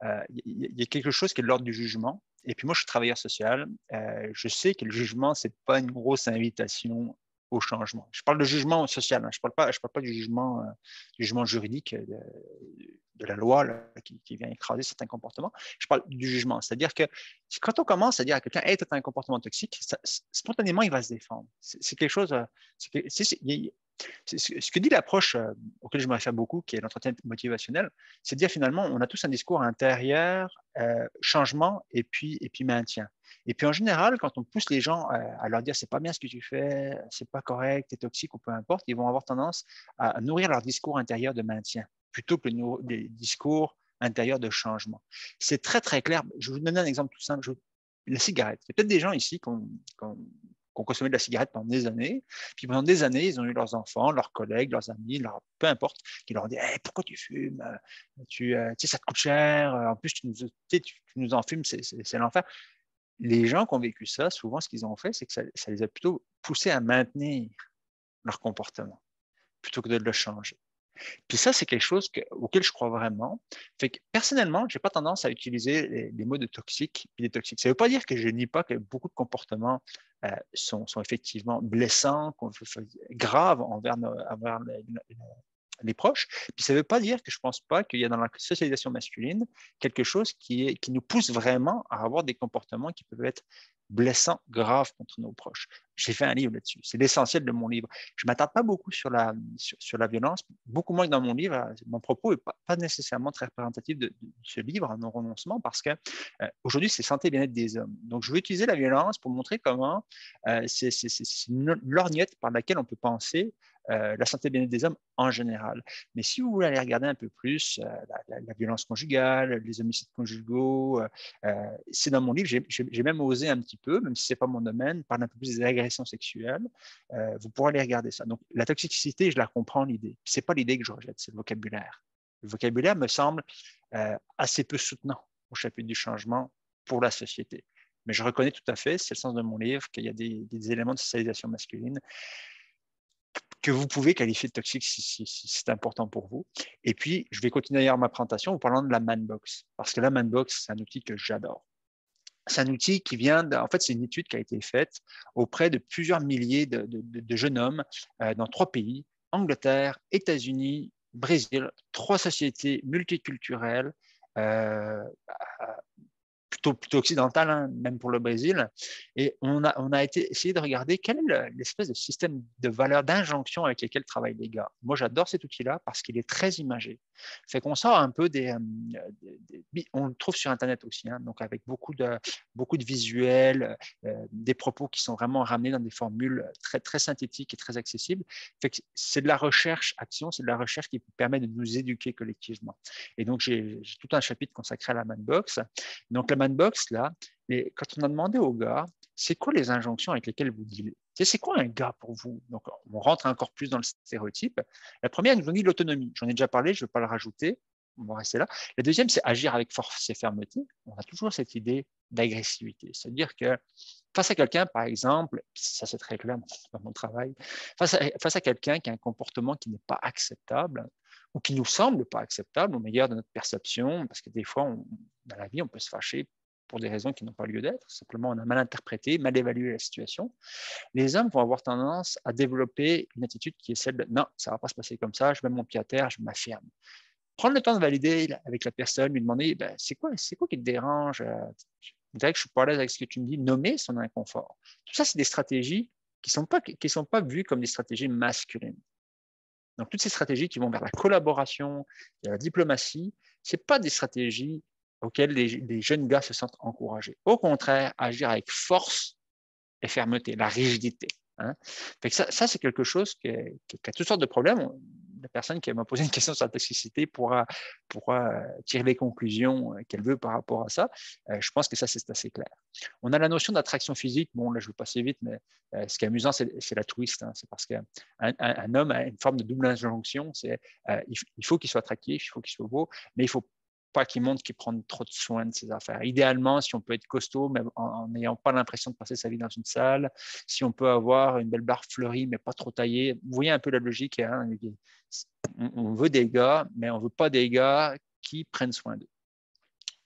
y a quelque chose qui est de l'ordre du jugement. Et puis moi, je suis travailleur social. Je sais que le jugement, ce n'est pas une grosse invitation au changement. Je parle de jugement social, hein. Je parle pas du jugement juridique de la loi là, qui vient écraser certains comportements. Je parle du jugement. C'est-à-dire que quand on commence à dire à quelqu'un, hey, tu as un comportement toxique, spontanément, il va se défendre. C'est quelque chose. Ce que dit l'approche auquel je me réfère beaucoup, qui est l'entretien motivationnel, c'est de dire finalement, on a tous un discours intérieur, changement et puis maintien. Et puis en général, quand on pousse les gens à leur dire c'est pas bien ce que tu fais, c'est pas correct, c'est toxique ou peu importe, ils vont avoir tendance à nourrir leur discours intérieur de maintien plutôt que les discours intérieurs de changement. C'est très très clair. Je vais vous donner un exemple tout simple. La cigarette. Il y a peut-être des gens ici qui ont consommé de la cigarette pendant des années. Puis pendant des années, ils ont eu leurs enfants, leurs collègues, leurs amis, peu importe, qui leur ont dit hey, pourquoi tu fumes? Ça te coûte cher. En plus, tu nous en fumes, c'est l'enfer. Les gens qui ont vécu ça, souvent, ce qu'ils ont fait, c'est que ça les a plutôt poussés à maintenir leur comportement plutôt que de le changer. Puis ça, c'est quelque chose auquel je crois vraiment. Fait que personnellement, je n'ai pas tendance à utiliser les mots de toxique et détoxique. Ça ne veut pas dire que je nie pas que beaucoup de comportements sont effectivement blessants, graves envers les proches. Puis ça ne veut pas dire que je ne pense pas qu'il y a dans la socialisation masculine quelque chose qui nous pousse vraiment à avoir des comportements qui peuvent être blessants, graves contre nos proches. J'ai fait un livre là-dessus. C'est l'essentiel de mon livre. Je ne m'attarde pas beaucoup sur la violence, beaucoup moins que dans mon livre. Mon propos n'est pas nécessairement très représentatif de ce livre, un non-renoncement, parce que aujourd'hui, c'est santé et bien-être des hommes. Donc, je vais utiliser la violence pour montrer comment c'est une lorgnette par laquelle on peut penser la santé et bien-être des hommes en général. Mais si vous voulez aller regarder un peu plus la violence conjugale, les homicides conjugaux, c'est dans mon livre, j'ai même osé un petit peu, même si ce n'est pas mon domaine, parler un peu plus des agressions sexuelles. Vous pourrez aller regarder ça. Donc, la toxicité, je la comprends, l'idée. Ce n'est pas l'idée que je rejette, c'est le vocabulaire. Le vocabulaire me semble assez peu soutenant au chapitre du changement pour la société. Mais je reconnais tout à fait, c'est le sens de mon livre, qu'il y a des éléments de socialisation masculine que vous pouvez qualifier de toxique si c'est important pour vous. Et puis, je vais continuer d'ailleurs ma présentation en parlant de la Manbox, parce que la Manbox, c'est un outil que j'adore. C'est un outil qui vient, en fait, c'est une étude qui a été faite auprès de plusieurs milliers de jeunes hommes dans 3 pays, Angleterre, États-Unis, Brésil, 3 sociétés multiculturelles, plutôt occidental, hein, même pour le Brésil. Et on a essayé de regarder quel est l'espèce de système de valeurs, d'injonction avec lesquels travaillent les gars. Moi, j'adore cet outil-là parce qu'il est très imagé. Fait qu'on sort un peu on le trouve sur Internet aussi, hein, donc avec beaucoup de visuels, des propos qui sont vraiment ramenés dans des formules très, très synthétiques et très accessibles. Fait que c'est de la recherche-action, c'est de la recherche qui permet de nous éduquer collectivement. Et donc, j'ai tout un chapitre consacré à la Manbox. Donc, la Manbox, là, quand on a demandé aux gars, c'est quoi les injonctions avec lesquelles vous dealez? C'est quoi un gars pour vous? Donc, on rentre encore plus dans le stéréotype. La première, ils nous ont dit l'autonomie. J'en ai déjà parlé, je ne vais pas le rajouter. On va rester là. La deuxième, c'est agir avec force et fermeté. On a toujours cette idée d'agressivité. C'est-à-dire que face à quelqu'un, par exemple, ça c'est très clair dans mon travail, face à quelqu'un qui a un comportement qui n'est pas acceptable ou qui nous semble pas acceptable au meilleur de notre perception, parce que des fois, dans la vie, on peut se fâcher pour des raisons qui n'ont pas lieu d'être. Simplement, on a mal interprété, mal évalué la situation. Les hommes vont avoir tendance à développer une attitude qui est celle de non, ça ne va pas se passer comme ça, je mets mon pied à terre, je m'affirme. Prendre le temps de valider avec la personne, lui demander c'est quoi qui te dérange, je dirais que je ne suis pas à l'aise avec ce que tu me dis, nommer son inconfort. Tout ça, c'est des stratégies qui ne sont pas vues comme des stratégies masculines. Donc, toutes ces stratégies qui vont vers la collaboration, vers la diplomatie, ce pas des stratégies auxquelles les jeunes gars se sentent encouragés. Au contraire, agir avec force et fermeté, la rigidité. Hein. Fait que ça c'est quelque chose qui a toutes sortes de problèmes. La personne qui m'a posé une question sur la toxicité pourra tirer les conclusions qu'elle veut par rapport à ça. Je pense que ça, c'est assez clair. On a la notion d'attraction physique. Bon, là, je vais passer vite, mais ce qui est amusant, c'est la twist. Hein. C'est parce qu'un homme a une forme de double injonction. Il faut qu'il soit attractif, il faut qu'il soit beau, mais il faut pas qu'il montre qu'il prend trop de soin de ses affaires. Idéalement, si on peut être costaud, mais en n'ayant pas l'impression de passer sa vie dans une salle, si on peut avoir une belle barbe fleurie, mais pas trop taillée. Vous voyez un peu la logique. Hein? On veut des gars, mais on veut pas des gars qui prennent soin d'eux.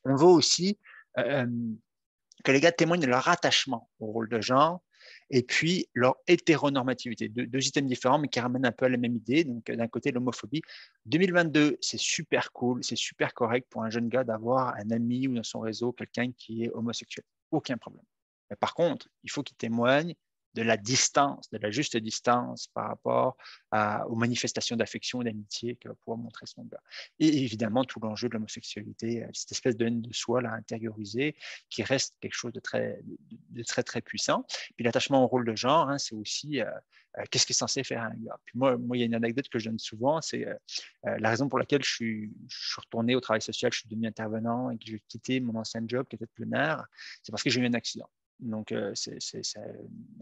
On veut aussi que les gars témoignent de leur attachement au rôle de genre et puis leur hétéronormativité. Deux items différents, mais qui ramènent un peu à la même idée. Donc, d'un côté, l'homophobie. 2022, c'est super cool, c'est super correct pour un jeune gars d'avoir un ami ou dans son réseau quelqu'un qui est homosexuel. Aucun problème. Mais par contre, il faut qu'il témoigne de la distance, de la juste distance par rapport aux manifestations d'affection et d'amitié que va pouvoir montrer son gars. Et évidemment, tout l'enjeu de l'homosexualité, cette espèce de haine de soi là, intériorisée, qui reste quelque chose de très, très puissant. Puis l'attachement au rôle de genre, hein, c'est aussi qu'est-ce qui est censé faire un gars. Puis moi, il y a une anecdote que je donne souvent, c'est la raison pour laquelle je suis retourné au travail social, je suis devenu intervenant et que j'ai quitté mon ancien job qui était de plein air, c'est parce que j'ai eu un accident. Donc, c'est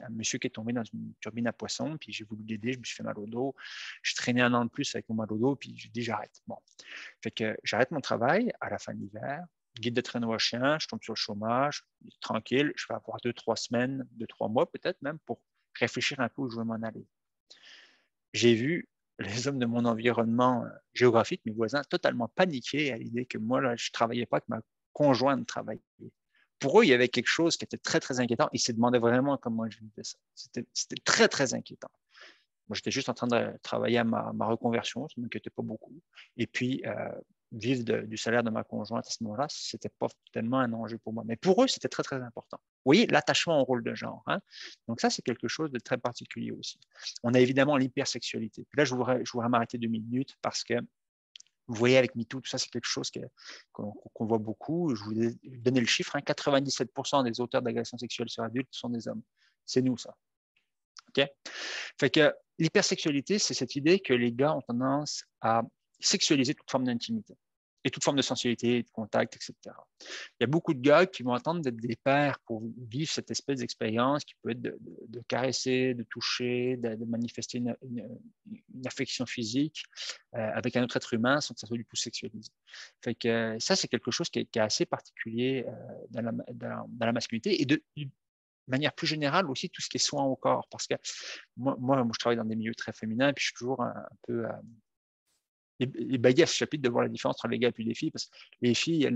un monsieur qui est tombé dans une turbine à poissons, puis j'ai voulu l'aider, je me suis fait mal au dos. Je traînais un an de plus avec mon mal au dos, puis j'ai dit j'arrête. Bon. Fait que j'arrête mon travail à la fin de l'hiver, guide de traîneau à chien, je tombe sur le chômage, tranquille, je vais avoir 2-3 semaines, 2-3 mois peut-être même pour réfléchir un peu où je veux m'en aller. J'ai vu les hommes de mon environnement géographique, mes voisins, totalement paniqués à l'idée que moi, là, je ne travaillais pas, que ma conjointe travaillait. Pour eux, il y avait quelque chose qui était très, très inquiétant. Ils se demandaient vraiment comment je vivais ça. C'était très, très inquiétant. Moi, j'étais juste en train de travailler à ma reconversion, ça ne m'inquiétait pas beaucoup. Et puis, vivre du salaire de ma conjointe à ce moment-là, ce n'était pas tellement un enjeu pour moi. Mais pour eux, c'était très, très important. Vous voyez, l'attachement au rôle de genre. Hein? Donc ça, c'est quelque chose de très particulier aussi. On a évidemment l'hypersexualité. Puis là, je voudrais m'arrêter 2 minutes parce que vous voyez, avec MeToo, tout ça, c'est quelque chose qu'on voit beaucoup. Je vous ai donné le chiffre, hein, 97% des auteurs d'agressions sexuelles sur adultes sont des hommes. C'est nous, ça. OK? Fait que l'hypersexualité, c'est cette idée que les gars ont tendance à sexualiser toute forme d'intimité et toute forme de sensualité, de contact, etc. Il y a beaucoup de gars qui vont attendre d'être des pères pour vivre cette espèce d'expérience qui peut être de caresser, de toucher, de manifester une affection physique avec un autre être humain sans que ça soit du tout sexualisé. Fait que ça, c'est quelque chose qui est assez particulier dans la masculinité et de manière plus générale aussi tout ce qui est soin au corps. Parce que moi je travaille dans des milieux très féminins, puis je suis toujours un peu ébahi à ce chapitre de voir la différence entre les gars et les filles, parce que les filles,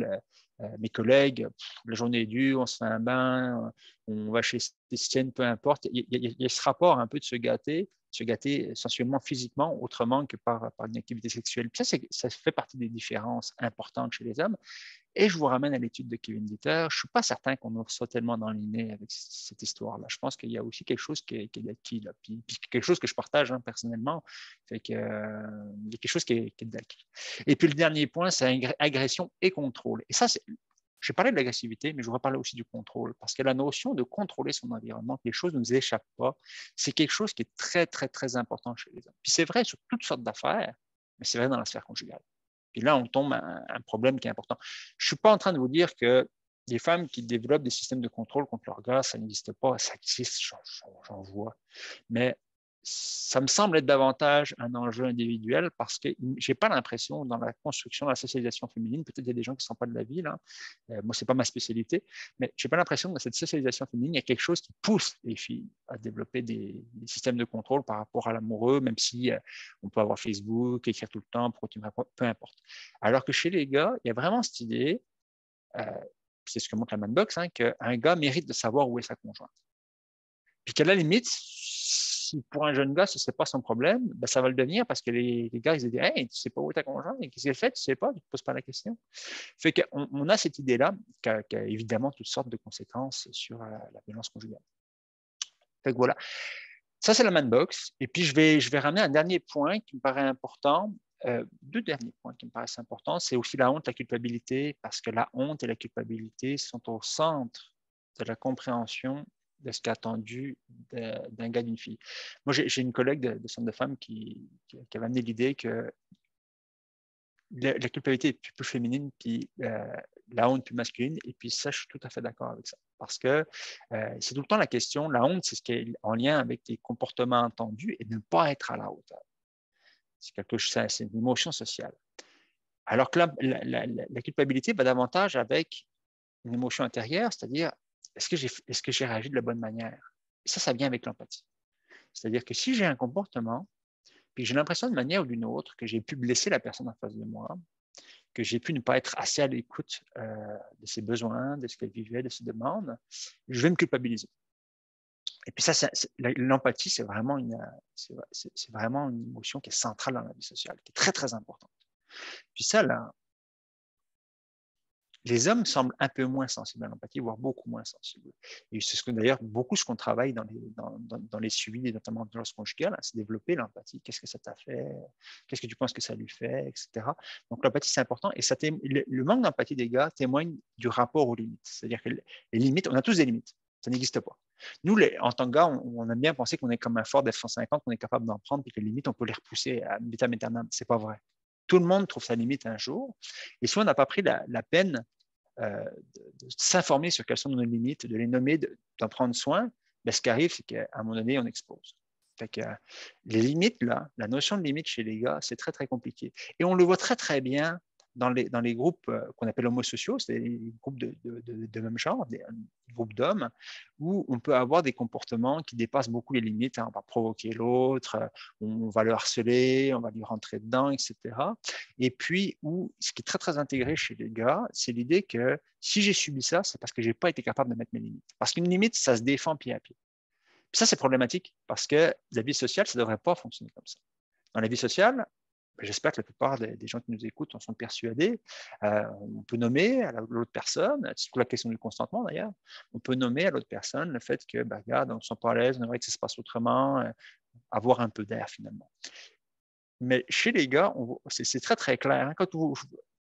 mes collègues, la journée est dure, on se fait un bain, on va chez l'esthéticienne, peu importe. Il y a ce rapport un peu de se gâter sensuellement, physiquement, autrement que par une activité sexuelle. Puis ça fait partie des différences importantes chez les hommes. Et je vous ramène à l'étude de Kevin Dieter. Je ne suis pas certain qu'on nous soit tellement dans les nez avec cette histoire-là. Je pense qu'il y a aussi quelque chose qui est d'acquis, là. Puis quelque chose que je partage personnellement. Fait que, il y a quelque chose qui est d'acquis. Et puis le dernier point, c'est agression et contrôle. Et ça, j'ai parlé de l'agressivité, mais je voudrais parler aussi du contrôle, parce que la notion de contrôler son environnement, que les choses ne nous échappent pas, c'est quelque chose qui est très, très, très important chez les hommes. Puis c'est vrai sur toutes sortes d'affaires, mais c'est vrai dans la sphère conjugale. Puis là, on tombe à un problème qui est important. Je ne suis pas en train de vous dire que les femmes qui développent des systèmes de contrôle contre leur gars, ça n'existe pas, ça existe, j'en vois. Mais ça me semble être davantage un enjeu individuel parce que je n'ai pas l'impression dans la construction, la socialisation féminine, peut-être il y a des gens qui ne sont pas de la vie, là. Moi, ce n'est pas ma spécialité, mais je n'ai pas l'impression que dans cette socialisation féminine, il y a quelque chose qui pousse les filles à développer des systèmes de contrôle par rapport à l'amoureux, même si on peut avoir Facebook, écrire tout le temps, peu importe. Alors que chez les gars, il y a vraiment cette idée, c'est ce que montre la Manbox, qu'un gars mérite de savoir où est sa conjointe. Puis qu'à la limite, si pour un jeune gars, ce n'est pas son problème, ben ça va le devenir parce que les gars, ils disent « Hey, tu ne sais pas où est ta conjointe, qu'est-ce qu'elle fait, tu ne sais pas, tu ne te poses pas la question. » Fait qu'on a cette idée-là qui a évidemment toutes sortes de conséquences sur la violence conjugale. Fait que voilà. Ça, c'est la Manbox. Et puis, je vais ramener un dernier point qui me paraît important. Deux derniers points qui me paraissent importants. C'est aussi la honte, la culpabilité, parce que la honte et la culpabilité sont au centre de la compréhension de ce qui est attendu d'un gars, d'une fille. Moi, j'ai une collègue de centre de femmes qui avait amené l'idée que la culpabilité est plus féminine, puis la honte plus masculine. Et puis ça, je suis tout à fait d'accord avec ça. Parce que c'est tout le temps la question, la honte, c'est ce qui est en lien avec les comportements entendus et ne pas être à la hauteur. C'est une émotion sociale. Alors que la culpabilité va davantage avec une émotion intérieure, c'est-à-dire, est-ce que j'ai réagi de la bonne manière? Et ça vient avec l'empathie. C'est-à-dire que si j'ai un comportement, puis j'ai l'impression d'une manière ou d'une autre que j'ai pu blesser la personne en face de moi, que j'ai pu ne pas être assez à l'écoute de ses besoins, de ce qu'elle vivait, de ses demandes, je vais me culpabiliser. Et puis ça, l'empathie, c'est vraiment une émotion qui est centrale dans la vie sociale, qui est très, très importante. Puis ça, là, les hommes semblent un peu moins sensibles à l'empathie, voire beaucoup moins sensibles. Et c'est d'ailleurs beaucoup ce qu'on travaille dans les suivis, notamment de violence conjugale, c'est développer l'empathie. Qu'est-ce que ça t'a fait? Qu'est-ce que tu penses que ça lui fait? Etc. Donc l'empathie, c'est important. Et le manque d'empathie des gars témoigne du rapport aux limites. C'est-à-dire que les limites, on a tous des limites. Ça n'existe pas. Nous, en tant que gars, on aime bien penser qu'on est comme un Ford F-150, qu'on est capable d'en prendre, puis que les limites, on peut les repousser à vitam aeternam. C'est pas vrai. Tout le monde trouve sa limite un jour. Et si on n'a pas pris la peine de s'informer sur quelles sont nos limites, de les nommer, d'en prendre soin, ben, ce qui arrive, c'est qu'à un moment donné, on explose. Fait que, les limites, là, la notion de limite chez les gars, c'est très, très compliqué. Et on le voit très, très bien dans les groupes qu'on appelle homosociaux, c'est des groupes de même genre, des groupes d'hommes, où on peut avoir des comportements qui dépassent beaucoup les limites. On va provoquer l'autre, on va le harceler, on va lui rentrer dedans, etc. Et puis, ce qui est très, très intégré chez les gars, c'est l'idée que si j'ai subi ça, c'est parce que je n'ai pas été capable de mettre mes limites. Parce qu'une limite, ça se défend pied à pied. Puis ça, c'est problématique parce que la vie sociale, ça ne devrait pas fonctionner comme ça. Dans la vie sociale, j'espère que la plupart des gens qui nous écoutent en sont persuadés. On peut nommer à l'autre personne, c'est surtout la question du consentement d'ailleurs, on peut nommer à l'autre personne le fait que, regarde, on ne se sent pas à l'aise, on aimerait que ça se passe autrement, avoir un peu d'air finalement. Mais chez les gars, c'est très très clair. Quand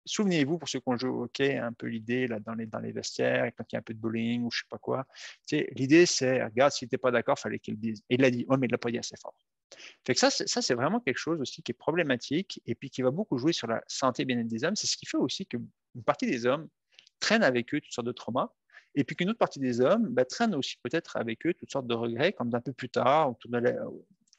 souvenez-vous, pour ceux qui ont joué au hockey, un peu l'idée là, dans les vestiaires, quand il y a un peu de bowling ou je ne sais pas quoi, l'idée c'est, regarde, s'il n'était pas d'accord, il fallait qu'il le dise. Et il l'a dit, oh, mais il ne l'a pas dit assez fort. Fait que ça, c'est vraiment quelque chose aussi qui est problématique et puis qui va beaucoup jouer sur la santé et bien-être des hommes. C'est ce qui fait aussi qu'une partie des hommes traînent avec eux toutes sortes de traumas et puis qu'une autre partie des hommes traînent aussi peut-être avec eux toutes sortes de regrets, comme d'un peu plus tard,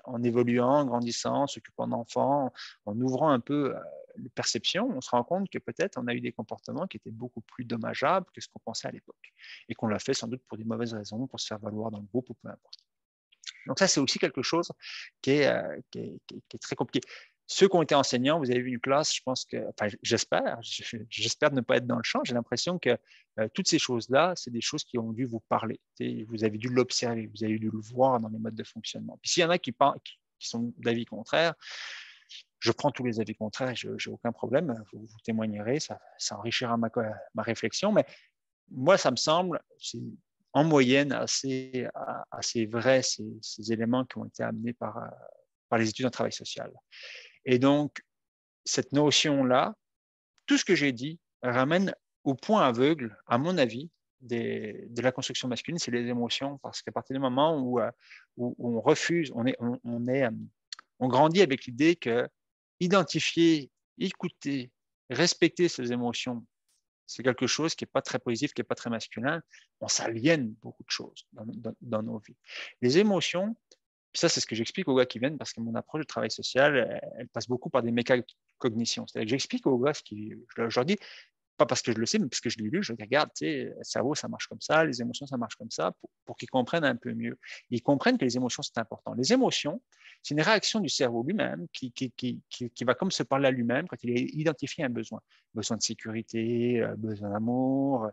en évoluant, en grandissant, s'occupant d'enfants, en ouvrant un peu les perceptions, on se rend compte que peut-être on a eu des comportements qui étaient beaucoup plus dommageables que ce qu'on pensait à l'époque et qu'on l'a fait sans doute pour des mauvaises raisons, pour se faire valoir dans le groupe ou peu importe. Donc ça, c'est aussi quelque chose qui est très compliqué. Ceux qui ont été enseignants, vous avez vu une classe, je pense que, enfin, j'espère ne pas être dans le champ. J'ai l'impression que toutes ces choses-là, c'est des choses qui ont dû vous parler. Vous avez dû l'observer, vous avez dû le voir dans les modes de fonctionnement. Puis s'il y en a qui sont d'avis contraire, Je prends tous les avis contraires et je n'ai aucun problème. Vous témoignerez, ça enrichira ma réflexion. Mais moi, ça me semble, en moyenne, assez vrai, ces éléments qui ont été amenés par les études en travail social. Et donc, cette notion-là, tout ce que j'ai dit ramène au point aveugle, à mon avis, de la construction masculine, c'est les émotions, parce qu'à partir du moment où on refuse, on grandit avec l'idée que identifier, écouter, respecter ses émotions, c'est quelque chose qui n'est pas très positif, qui n'est pas très masculin. On s'aliène beaucoup de choses dans nos vies. Les émotions, puis ça, c'est ce que j'explique aux gars qui viennent, parce que mon approche de travail social, elle passe beaucoup par des métacognitions. C'est-à-dire que j'explique aux gars je leur dis, pas parce que je le sais, mais parce que je l'ai lu, je dis, regarde, tu sais, le cerveau, ça marche comme ça, les émotions, ça marche comme ça, pour qu'ils comprennent un peu mieux. Ils comprennent que les émotions, c'est important. Les émotions, c'est une réaction du cerveau lui-même qui va comme se parler à lui-même quand il a identifié un besoin. Besoin de sécurité, besoin d'amour,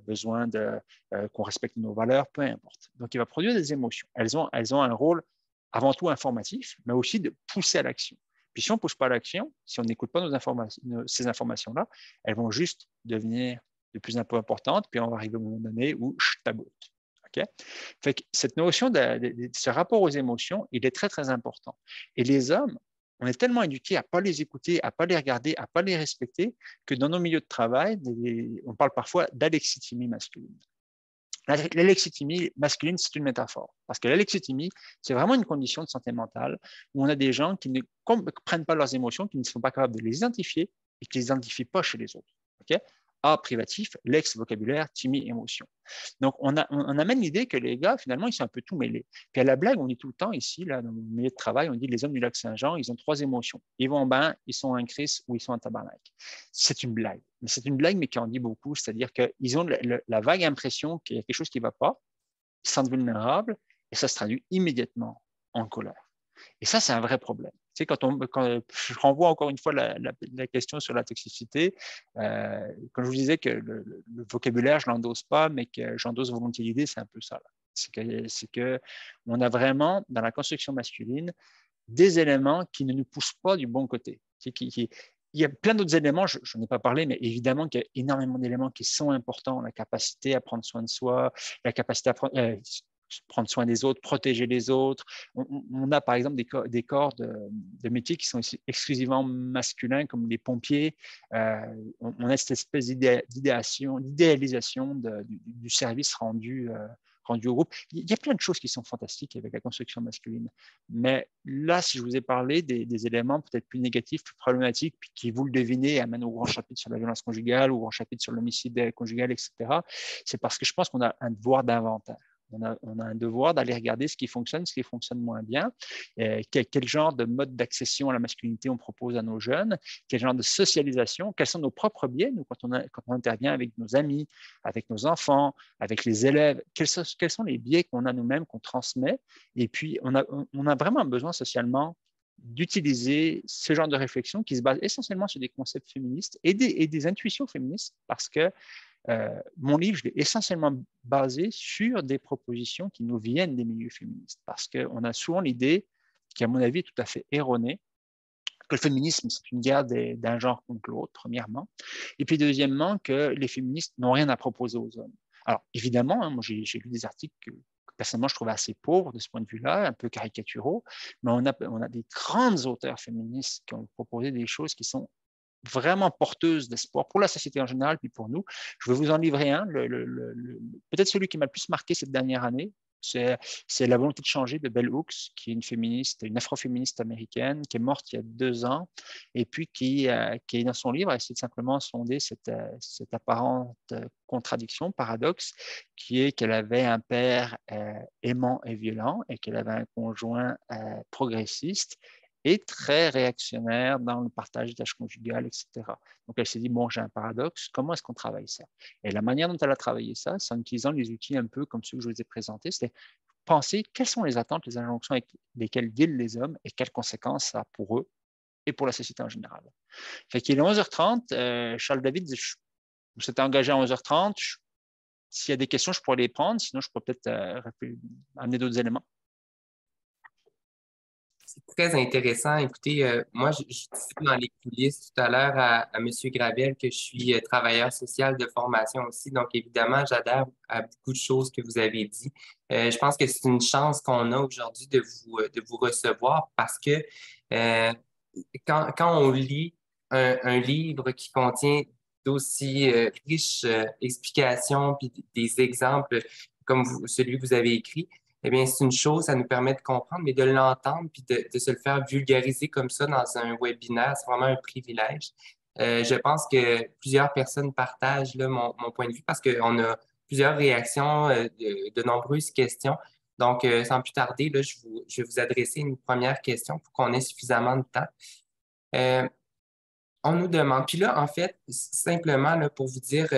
besoin qu'on respecte nos valeurs, peu importe. Donc, il va produire des émotions. Elles ont un rôle avant tout informatif, mais aussi de pousser à l'action. Puis si on ne pousse pas à l'action, si on n'écoute pas ces informations-là, elles vont juste devenir de plus en plus importantes, puis on va arriver au moment donné où taboute. Okay? Fait que cette notion de ce rapport aux émotions, il est très, très important. Et les hommes, on est tellement éduqués à ne pas les écouter, à ne pas les regarder, à ne pas les respecter, que dans nos milieux de travail, on parle parfois d'alexithymie masculine. L'alexithymie masculine, c'est une métaphore. Parce que l'alexithymie, c'est vraiment une condition de santé mentale où on a des gens qui ne comprennent pas leurs émotions, qui ne sont pas capables de les identifier et qui ne les identifient pas chez les autres. Okay? A privatif, l'ex vocabulaire, timide, émotion. Donc, on amène l'idée que les gars, finalement, ils sont un peu tout mêlés. Puis à la blague, on dit tout le temps ici, là, dans le milieu de travail, on dit les hommes du lac Saint-Jean, ils ont 3 émotions. Ils vont en bain, ils sont en crise ou ils sont en tabarnak. C'est une blague. Mais c'est une blague, mais qui en dit beaucoup. C'est-à-dire qu'ils ont la vague impression qu'il y a quelque chose qui ne va pas, ils se sentent vulnérables et ça se traduit immédiatement en colère. Et ça, c'est un vrai problème. Tu sais, quand je renvoie encore une fois la question sur la toxicité, quand je vous disais que le vocabulaire, je ne l'endosse pas, mais que j'endosse volontiers l'idée, c'est un peu ça. C'est qu'on a vraiment, dans la construction masculine, des éléments qui ne nous poussent pas du bon côté. Il y a plein d'autres éléments, je n'en ai pas parlé, mais évidemment qu'il y a énormément d'éléments qui sont importants, la capacité à prendre soin de soi, la capacité à prendre soin des autres, protéger les autres. On a par exemple des corps de métiers qui sont exclusivement masculins, comme les pompiers. On a cette espèce d'idéalisation du service rendu au groupe. Il y a plein de choses qui sont fantastiques avec la construction masculine. Mais là, si je vous ai parlé des éléments peut-être plus négatifs, plus problématiques, puis qui, vous le devinez, amènent au grand chapitre sur la violence conjugale, au grand chapitre sur l'homicide conjugal, etc., c'est parce que je pense qu'on a un devoir d'inventaire. On a un devoir d'aller regarder ce qui fonctionne moins bien, quel genre de mode d'accession à la masculinité on propose à nos jeunes, quel genre de socialisation, quels sont nos propres biais, nous, quand on intervient avec nos amis, avec nos enfants, avec les élèves, quels sont les biais qu'on a nous-mêmes, qu'on transmet, et puis on a vraiment besoin socialement d'utiliser ce genre de réflexion qui se base essentiellement sur des concepts féministes et des intuitions féministes, parce que mon livre, je l'ai essentiellement basé sur des propositions qui nous viennent des milieux féministes, parce qu'on a souvent l'idée, qui à mon avis est tout à fait erronée, que le féminisme, c'est une guerre d'un genre contre l'autre, premièrement, et puis deuxièmement, que les féministes n'ont rien à proposer aux hommes. Alors, évidemment, hein, moi j'ai lu des articles que personnellement je trouvais assez pauvres de ce point de vue-là, un peu caricaturaux, mais on a des grandes auteurs féministes qui ont proposé des choses qui sont vraiment porteuse d'espoir pour la société en général, puis pour nous. Je vais vous en livrer un, peut-être celui qui m'a le plus marqué cette dernière année. C'est La volonté de changer de Bell Hooks, qui est une afroféministe américaine, qui est morte il y a 2 ans, et puis qui dans son livre, a essayé de simplement sonder cette apparente contradiction, paradoxe, qui est qu'elle avait un père aimant et violent, et qu'elle avait un conjoint progressiste, et très réactionnaire dans le partage des tâches conjugales, etc. Donc, elle s'est dit, bon, j'ai un paradoxe, comment est-ce qu'on travaille ça? Et la manière dont elle a travaillé ça, c'est en utilisant les outils un peu comme ceux que je vous ai présentés, c'était penser quelles sont les attentes, les injonctions avec lesquelles dealent les hommes et quelles conséquences ça a pour eux et pour la société en général. Fait qu'il est 11h30, Charles David, vous s'était engagé à 11h30. S'il y a des questions, je pourrais les prendre, sinon je pourrais peut-être amener d'autres éléments. C'est très intéressant. Écoutez, moi, je disais dans les coulisses tout à l'heure à M. Gravel que je suis travailleur social de formation aussi. Donc, évidemment, j'adhère à beaucoup de choses que vous avez dit. Je pense que c'est une chance qu'on a aujourd'hui de vous recevoir parce que euh, quand on lit un livre qui contient d'aussi riches explications puis des exemples comme celui que vous avez écrit, eh bien, c'est une chose, ça nous permet de comprendre, mais de l'entendre puis de se le faire vulgariser comme ça dans un webinaire, c'est vraiment un privilège. Je pense que plusieurs personnes partagent là, mon point de vue parce qu'on a plusieurs réactions, de nombreuses questions. Donc, sans plus tarder, là, je vais vous adresser une première question pour qu'on ait suffisamment de temps. Euh, on nous demande, puis là, en fait, simplement là, pour vous dire,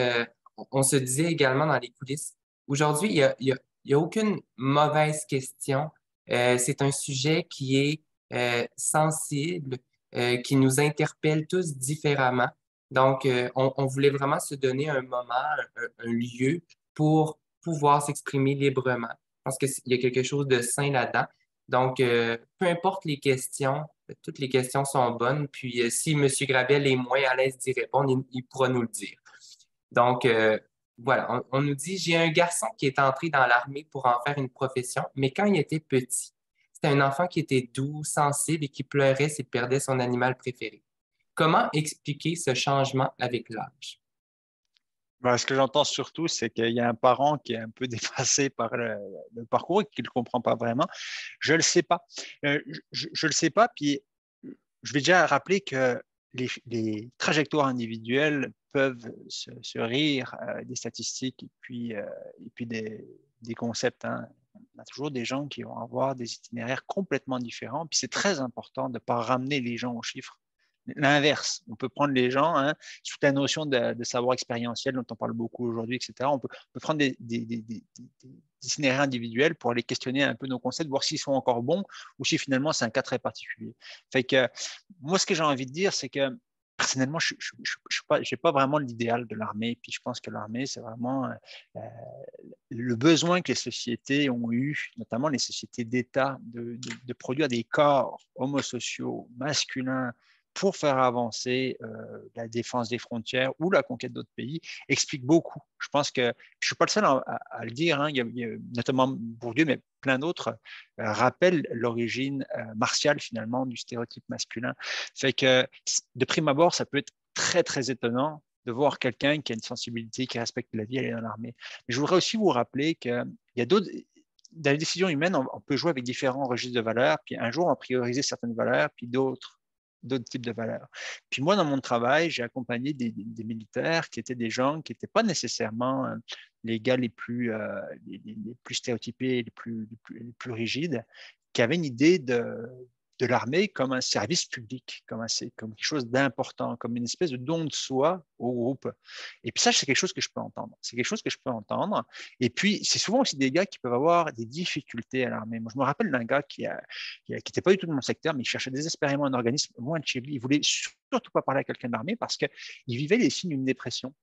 on se disait également dans les coulisses, aujourd'hui, il y a aucune mauvaise question. C'est un sujet qui est sensible, qui nous interpelle tous différemment. Donc, on voulait vraiment se donner un moment, un lieu pour pouvoir s'exprimer librement. Je pense qu'il y a quelque chose de sain là-dedans. Donc, peu importe les questions, toutes les questions sont bonnes. Puis, si M. Grabel est moins à l'aise d'y répondre, il pourra nous le dire. Donc, voilà, on nous dit, j'ai un garçon qui est entré dans l'armée pour en faire une profession, mais quand il était petit, c'était un enfant qui était doux, sensible et qui pleurait s'il perdait son animal préféré. Comment expliquer ce changement avec l'âge? Ben, ce que j'entends surtout, c'est qu'il y a un parent qui est un peu dépassé par le parcours et qui ne le comprend pas vraiment. Je ne le sais pas. Je le sais pas, puis je vais déjà rappeler que les trajectoires individuelles peuvent se rire des statistiques et puis des concepts. Hein. On a toujours des gens qui vont avoir des itinéraires complètement différents. Puis c'est très important de ne pas ramener les gens aux chiffres. L'inverse, on peut prendre les gens, hein, sous la notion de savoir expérientiel dont on parle beaucoup aujourd'hui, etc. On peut prendre des itinéraires individuels pour aller questionner un peu nos concepts, voir s'ils sont encore bons ou si finalement c'est un cas très particulier. Fait que moi, ce que j'ai envie de dire, c'est que personnellement, je n'ai pas vraiment l'idéal de l'armée. Puis je pense que l'armée, c'est vraiment le besoin que les sociétés ont eu, notamment les sociétés d'État, de produire des corps homosociaux, masculins, pour faire avancer la défense des frontières ou la conquête d'autres pays, explique beaucoup. Je pense que je ne suis pas le seul à le dire, hein, il y a notamment Bourdieu, mais plein d'autres rappellent l'origine martiale finalement du stéréotype masculin. Fait que de prime abord, ça peut être très très étonnant de voir quelqu'un qui a une sensibilité, qui respecte la vie, aller dans l'armée. Mais je voudrais aussi vous rappeler qu'il y a d'autres. Dans les décisions humaines, on peut jouer avec différents registres de valeurs, puis un jour, on va prioriser certaines valeurs, puis d'autres types de valeurs. Puis moi, dans mon travail, j'ai accompagné des militaires qui étaient des gens qui n'étaient pas nécessairement les gars les plus stéréotypés, les plus rigides, qui avaient une idée de l'armée comme un service public, comme quelque chose d'important, comme une espèce de don de soi au groupe. Et puis ça, c'est quelque chose que je peux entendre. C'est quelque chose que je peux entendre. Et puis, c'est souvent aussi des gars qui peuvent avoir des difficultés à l'armée. Moi, je me rappelle d'un gars qui n'était pas du tout de mon secteur, mais il cherchait désespérément un organisme loin de chez lui. Il voulait surtout pas parler à quelqu'un de l'armée parce qu'il vivait les signes d'une dépression.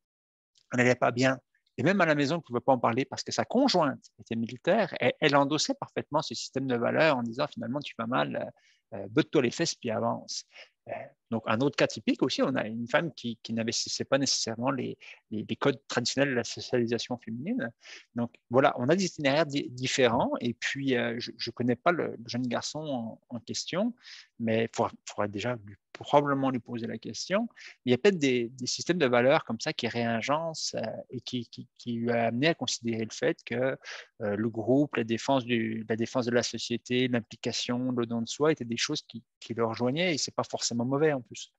On n'allait pas bien. Et même à la maison, il ne pouvait pas en parler parce que sa conjointe était militaire. Elle endossait parfaitement ce système de valeurs en disant finalement, tu vas mal, botte-toi les fesses puis avance. Donc, un autre cas typique aussi, on a une femme qui n'investissait pas nécessairement les codes traditionnels de la socialisation féminine. Donc, voilà, on a des itinéraires différents. Et puis, je ne connais pas le jeune garçon en question, mais il faudra déjà probablement lui poser la question. Il y a peut-être des systèmes de valeurs comme ça qui réagencent et qui lui a amené à considérer le fait que le groupe, la défense de la société, l'implication, le don de soi étaient des choses qui le rejoignaient et ce n'est pas forcément mauvais en plus.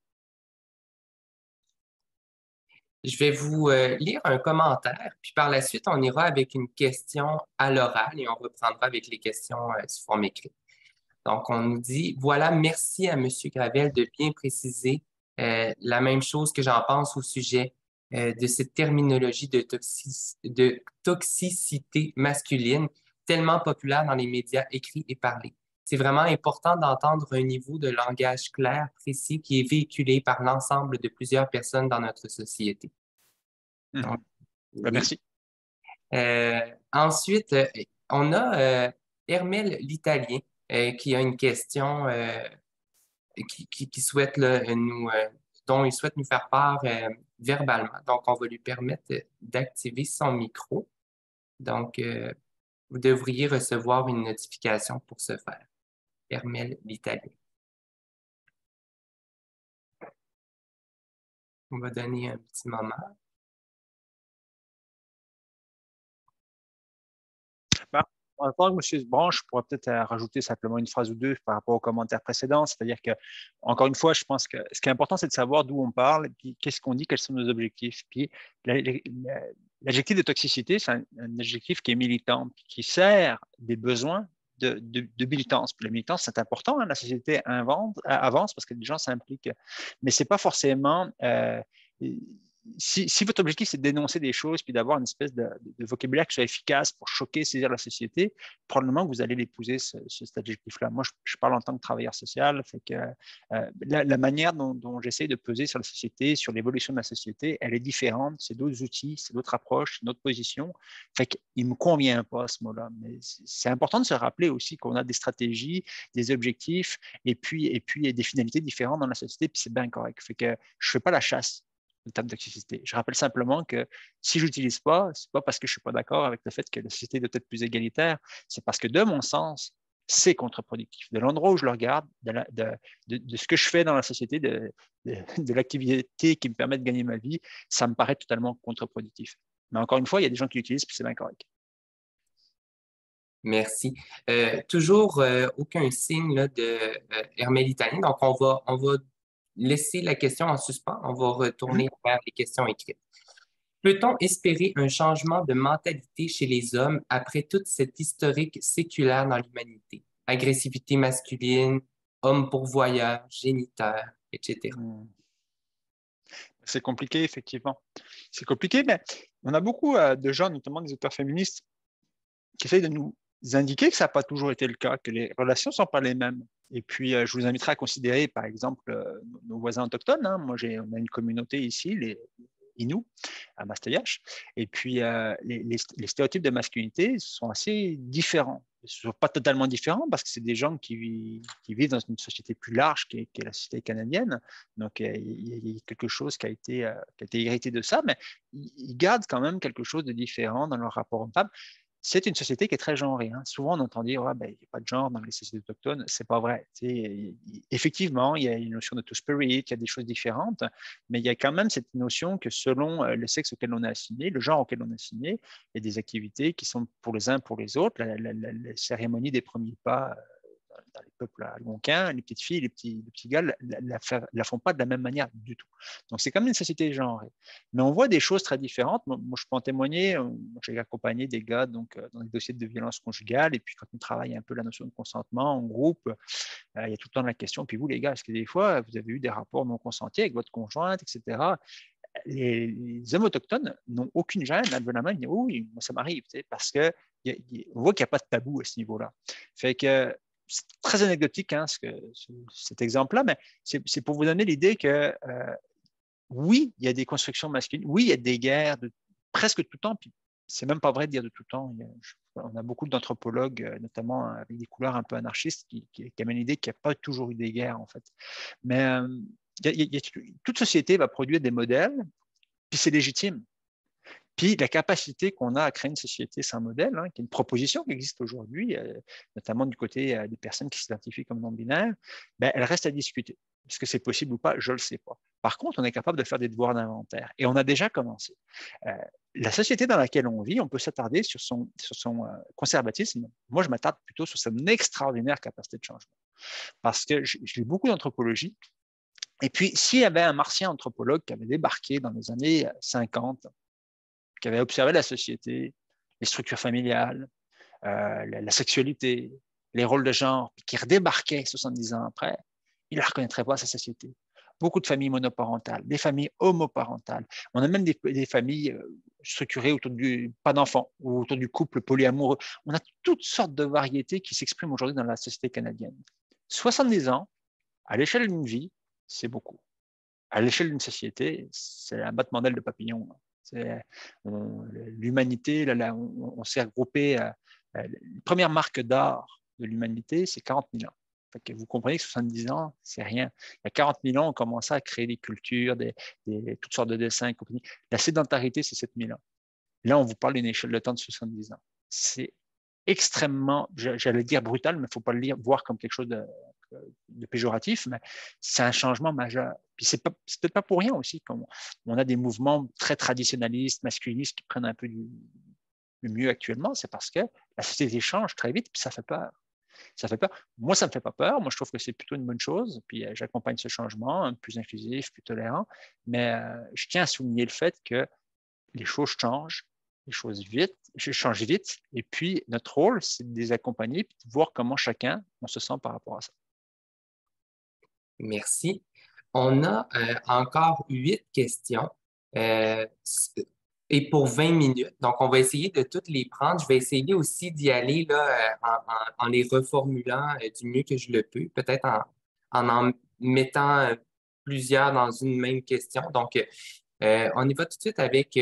Je vais vous lire un commentaire, puis par la suite, on ira avec une question à l'oral et on reprendra avec les questions sous forme écrite. Donc, on nous dit, voilà, merci à M. Gravel de bien préciser la même chose que j'en pense au sujet de cette terminologie de toxicité masculine tellement populaire dans les médias écrits et parlés. C'est vraiment important d'entendre un niveau de langage clair, précis, qui est véhiculé par l'ensemble de plusieurs personnes dans notre société. Donc, oui. Merci. Ensuite, on a Hermel l'Italien qui a une question qui souhaite là, dont il souhaite nous faire part verbalement. Donc, on va lui permettre d'activer son micro. Donc, vous devriez recevoir une notification pour ce faire. Hermel l'Italien. On va donner un petit moment. En tant que M. Branche, je pourrais peut-être rajouter simplement une phrase ou deux par rapport aux commentaires précédents. C'est-à-dire que, encore une fois, je pense que ce qui est important, c'est de savoir d'où on parle, et puis qu'est-ce qu'on dit, quels sont nos objectifs. Puis l'adjectif de toxicité, c'est un adjectif qui est militant, qui sert des besoins de militance. Puis la militance, c'est important. Hein, la société avance parce que les gens s'impliquent. Mais ce n'est pas forcément. Si votre objectif, c'est de dénoncer des choses puis d'avoir une espèce de vocabulaire qui soit efficace pour choquer, saisir la société, probablement que vous allez l'épouser, cet adjectif-là. Moi, je parle en tant que travailleur social. Fait que, la manière dont j'essaie de peser sur la société, sur l'évolution de la société, elle est différente. C'est d'autres outils, c'est d'autres approches, c'est d'autres positions. Fait qu'il ne me convient pas, ce mot-là. Mais c'est important de se rappeler aussi qu'on a des stratégies, des objectifs et puis des finalités différentes dans la société, puis c'est bien correct. Fait que je ne fais pas la chasse le terme toxicité. Je rappelle simplement que si je n'utilise pas, ce n'est pas parce que je ne suis pas d'accord avec le fait que la société doit être plus égalitaire, c'est parce que de mon sens, c'est contre-productif. De l'endroit où je le regarde, de ce que je fais dans la société, de l'activité qui me permet de gagner ma vie, ça me paraît totalement contre-productif. Mais encore une fois, il y a des gens qui l'utilisent, puis c'est bien correct. Merci. Toujours aucun signe là, de Hermel Italien. Donc, on va laisser la question en suspens. On va retourner vers les questions écrites. Peut-on espérer un changement de mentalité chez les hommes après toute cette historique séculaire dans l'humanité? Agressivité masculine, homme pourvoyeur, géniteur, etc. C'est compliqué, effectivement. C'est compliqué, mais on a beaucoup de gens, notamment des auteurs féministes, qui essayent de nous indiquer que ça n'a pas toujours été le cas, que les relations ne sont pas les mêmes. Et puis, je vous inviterai à considérer, par exemple, nos voisins autochtones. Hein. Moi, on a une communauté ici, les Inuits, à Mastayache. Et puis, les stéréotypes de masculinité sont assez différents. Ils ne sont pas totalement différents parce que c'est des gens qui vivent dans une société plus large qui est la société canadienne. Donc, il y a quelque chose qui a été hérité de ça, mais ils gardent quand même quelque chose de différent dans leur rapport aux femmes. C'est une société qui est très genrée. Hein. Souvent, on entend dire il n'y a pas de genre dans les sociétés autochtones. Ce n'est pas vrai. Effectivement, il y a une notion de two-spirit, il y a des choses différentes, mais il y a quand même cette notion que selon le sexe auquel on est assigné, le genre auquel on est assigné, il y a des activités qui sont pour les uns, pour les autres. La cérémonie des premiers pas dans les peuples algonquins, les petites filles, les petits gars la font pas de la même manière du tout. Donc, c'est comme une société genrée. Mais on voit des choses très différentes. Moi, je peux en témoigner. J'ai accompagné des gars dans des dossiers de violence conjugale. Et puis, quand on travaille un peu la notion de consentement en groupe, il y a tout le temps la question. Puis vous, les gars, est-ce que des fois, vous avez eu des rapports non consentis avec votre conjointe, etc. Les hommes autochtones n'ont aucune gêne à lever la main et dire oui, moi ça m'arrive, parce qu'on voit qu'il n'y a pas de tabou à ce niveau-là. Fait que c'est très anecdotique hein, cet exemple-là, mais c'est pour vous donner l'idée que oui, il y a des constructions masculines, oui, il y a des guerres de presque tout le temps, puis c'est même pas vrai de dire de tout le temps. On a beaucoup d'anthropologues, notamment avec des couleurs un peu anarchistes, qui amènent l'idée qu'il n'y a pas toujours eu des guerres, en fait. Mais toute société va produire des modèles, puis c'est légitime. Puis la capacité qu'on a à créer une société sans modèle, hein, qui est une proposition qui existe aujourd'hui, notamment du côté des personnes qui s'identifient comme non-binaires, ben, elle reste à discuter. Est-ce que c'est possible ou pas? Je ne le sais pas. Par contre, on est capable de faire des devoirs d'inventaire et on a déjà commencé. La société dans laquelle on vit, on peut s'attarder sur son conservatisme. Moi, je m'attarde plutôt sur son extraordinaire capacité de changement. Parce que je lis beaucoup d'anthropologie. Et puis, s'il y avait un martien anthropologue qui avait débarqué dans les années 50, qui avait observé la société, les structures familiales, la sexualité, les rôles de genre, puis qui redébarquait 70 ans après, il ne la reconnaîtrait pas, sa société. Beaucoup de familles monoparentales, des familles homoparentales. On a même des familles structurées autour pas d'enfants, ou autour du couple polyamoureux. On a toutes sortes de variétés qui s'expriment aujourd'hui dans la société canadienne. 70 ans, à l'échelle d'une vie, c'est beaucoup. À l'échelle d'une société, c'est un battement d'aile de papillon. L'humanité, on s'est regroupé. Les premières marques d'art de l'humanité, c'est 40 000 ans. Fait que vous comprenez que 70 ans, c'est rien. Il y a 40 000 ans, on commençait à créer des cultures, toutes sortes de dessins et compagnie. La sédentarité, c'est 7 000 ans. Là, on vous parle d'une échelle de temps de 70 ans. C'est extrêmement, j'allais dire brutal, mais il ne faut pas le voir comme quelque chose de péjoratif, mais c'est un changement majeur. Puis c'est peut-être pas pour rien aussi, comme on a des mouvements très traditionnalistes, masculinistes qui prennent un peu du mieux actuellement, c'est parce que la société change très vite, puis ça fait peur. Ça fait peur. Moi, ça ne me fait pas peur. Moi, je trouve que c'est plutôt une bonne chose. Puis j'accompagne ce changement, plus inclusif, plus tolérant. Mais je tiens à souligner le fait que les choses changent, les choses changent vite. Et puis, notre rôle, c'est de les accompagner et de voir comment chacun, on se sent par rapport à ça. Merci. On a encore 8 questions et pour 20 minutes. Donc, on va essayer de toutes les prendre. Je vais essayer aussi d'y aller là, en les reformulant du mieux que je le peux, peut-être en mettant plusieurs dans une même question. Donc, on y va tout de suite avec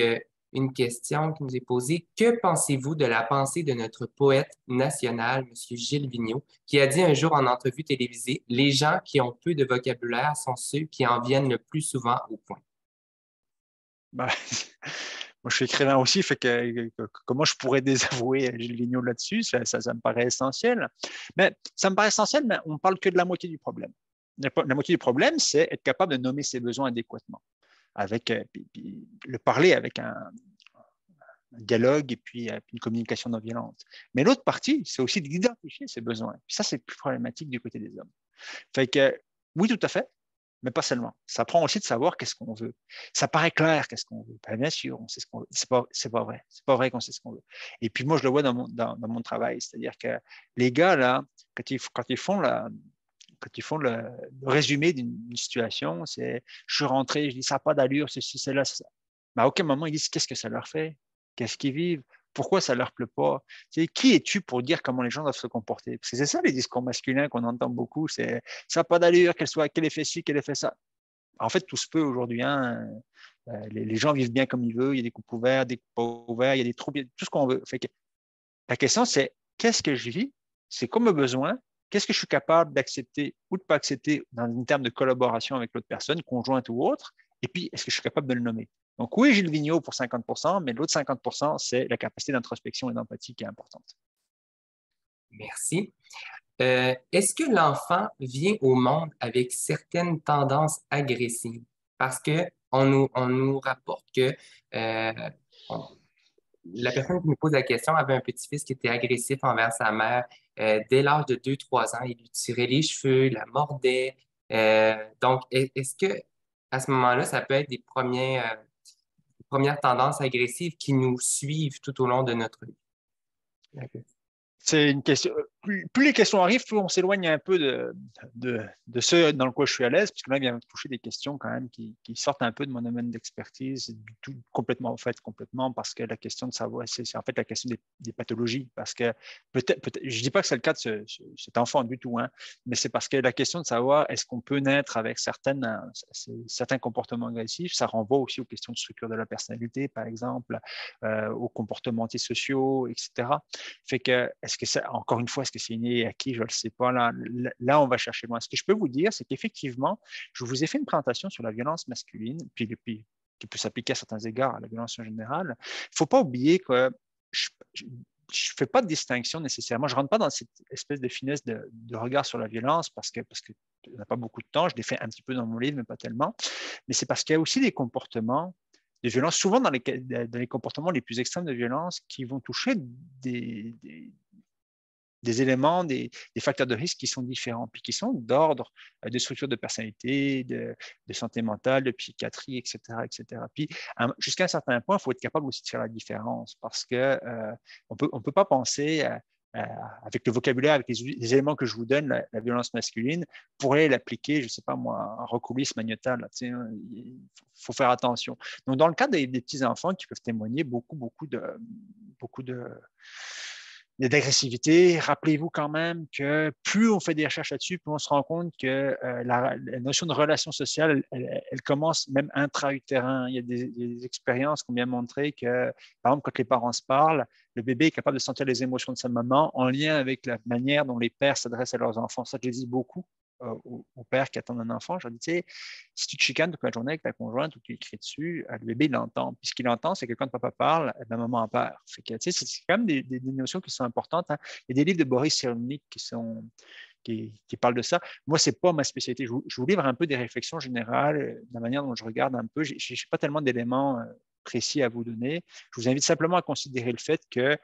une question qui nous est posée. Que pensez-vous de la pensée de notre poète national, M. Gilles Vigneault, qui a dit un jour en entrevue télévisée, les gens qui ont peu de vocabulaire sont ceux qui en viennent le plus souvent au point. Ben, moi, je suis écrivain aussi, fait que comment je pourrais désavouer Gilles Vigneault là-dessus? Ça me paraît essentiel. Mais ça me paraît essentiel, mais on ne parle que de la moitié du problème. La moitié du problème, c'est être capable de nommer ses besoins adéquatement, avec puis le parler avec un dialogue et puis une communication non violente. Mais l'autre partie, c'est aussi d'identifier ses besoins. Puis ça, c'est plus problématique du côté des hommes. Fait que oui, tout à fait, mais pas seulement. Ça prend aussi de savoir qu'est-ce qu'on veut. Ça paraît clair qu'est-ce qu'on veut. Ben, bien sûr, on sait ce qu'on veut. C'est pas vrai. C'est pas vrai qu'on sait ce qu'on veut. Et puis moi, je le vois dans mon travail. C'est-à-dire que les gars, là, quand ils font le résumé d'une situation, c'est je suis rentré, je dis ça n'a pas d'allure, ceci, cela, ça. Mais à aucun moment ils disent qu'est-ce que ça leur fait, qu'est-ce qu'ils vivent, pourquoi ça leur plaît pas. Qui es-tu pour dire comment les gens doivent se comporter? Parce que c'est ça les discours masculins qu'on entend beaucoup, c'est ça n'a pas d'allure, qu'elle ait fait ci, qu'elle ait fait ça. En fait, tout se peut aujourd'hui. Hein. Les gens vivent bien comme ils veulent, il y a des coupes ouvertes, des coupes pas ouvertes, il y a des troubles, tout ce qu'on veut. Fait que la question, c'est qu'est-ce que je vis? C'est quoi mes besoins? Qu'est-ce que je suis capable d'accepter ou de ne pas accepter dans un terme de collaboration avec l'autre personne, conjointe ou autre? Et puis, est-ce que je suis capable de le nommer? Donc, oui, Gilles Vigneault pour 50%, mais l'autre 50%, c'est la capacité d'introspection et d'empathie qui est importante. Merci. Est-ce que l'enfant vient au monde avec certaines tendances agressives? Parce que on nous rapporte que on- la personne qui nous pose la question avait un petit-fils qui était agressif envers sa mère. Dès l'âge de 2, 3 ans, il lui tirait les cheveux, la mordait. Donc, est-ce que à ce moment-là, ça peut être des premières tendances agressives qui nous suivent tout au long de notre vie? C'est une question. Plus les questions arrivent, plus on s'éloigne un peu de ce dans quoi je suis à l'aise, puisque là, il vient toucher des questions quand même qui sortent un peu de mon domaine d'expertise, complètement, parce que la question de savoir, c'est en fait la question des pathologies, parce que je dis pas que c'est le cas de cet enfant du tout, hein, mais c'est parce que la question de savoir est-ce qu'on peut naître avec certains comportements agressifs, ça renvoie aussi aux questions de structure de la personnalité, par exemple, aux comportements antisociaux, etc. Fait que, encore une fois, est-ce que c'est inné et acquis? Je ne le sais pas. Là, on va chercher loin. Ce que je peux vous dire, c'est qu'effectivement, je vous ai fait une présentation sur la violence masculine, puis qui peut s'appliquer à certains égards à la violence en général. Il ne faut pas oublier que je ne fais pas de distinction nécessairement. Je ne rentre pas dans cette espèce de finesse de regard sur la violence parce que on n'a pas beaucoup de temps. Je l'ai fait un petit peu dans mon livre, mais pas tellement. Mais c'est parce qu'il y a aussi des comportements de violence, souvent dans les comportements les plus extrêmes de violence, qui vont toucher des éléments, des facteurs de risque qui sont différents, puis qui sont d'ordre de structure de personnalité, de santé mentale, de psychiatrie, etc. etc. Puis jusqu'à un certain point, il faut être capable aussi de faire la différence, parce que on peut pas penser avec le vocabulaire, avec les éléments que je vous donne, la violence masculine, pourrait l'appliquer, je ne sais pas moi, en recoulisme magnétal. Il faut faire attention. Donc, dans le cas des petits enfants qui peuvent témoigner beaucoup de d'agressivité. Rappelez-vous quand même que plus on fait des recherches là-dessus, plus on se rend compte que la notion de relation sociale, elle commence même intra-utérin. Il y a des expériences qui ont bien montré que, par exemple, quand les parents se parlent, le bébé est capable de sentir les émotions de sa maman en lien avec la manière dont les pères s'adressent à leurs enfants. Ça, je le dis beaucoup aux pères qui attendent un enfant. Je leur dis, tu sais, si tu te chicanes toute la journée avec ta conjointe ou tu cries dessus, le bébé, il l'entend. Puis ce qu'il entend, c'est que quand papa parle, la maman a peur. Fait que, tu sais, c'est quand même des notions qui sont importantes. Hein. Il y a des livres de Boris Cyrulnik qui parlent de ça. Moi, ce n'est pas ma spécialité. Je vous livre un peu des réflexions générales, de la manière dont je regarde un peu. Je n'ai pas tellement d'éléments précis à vous donner. Je vous invite simplement à considérer le fait que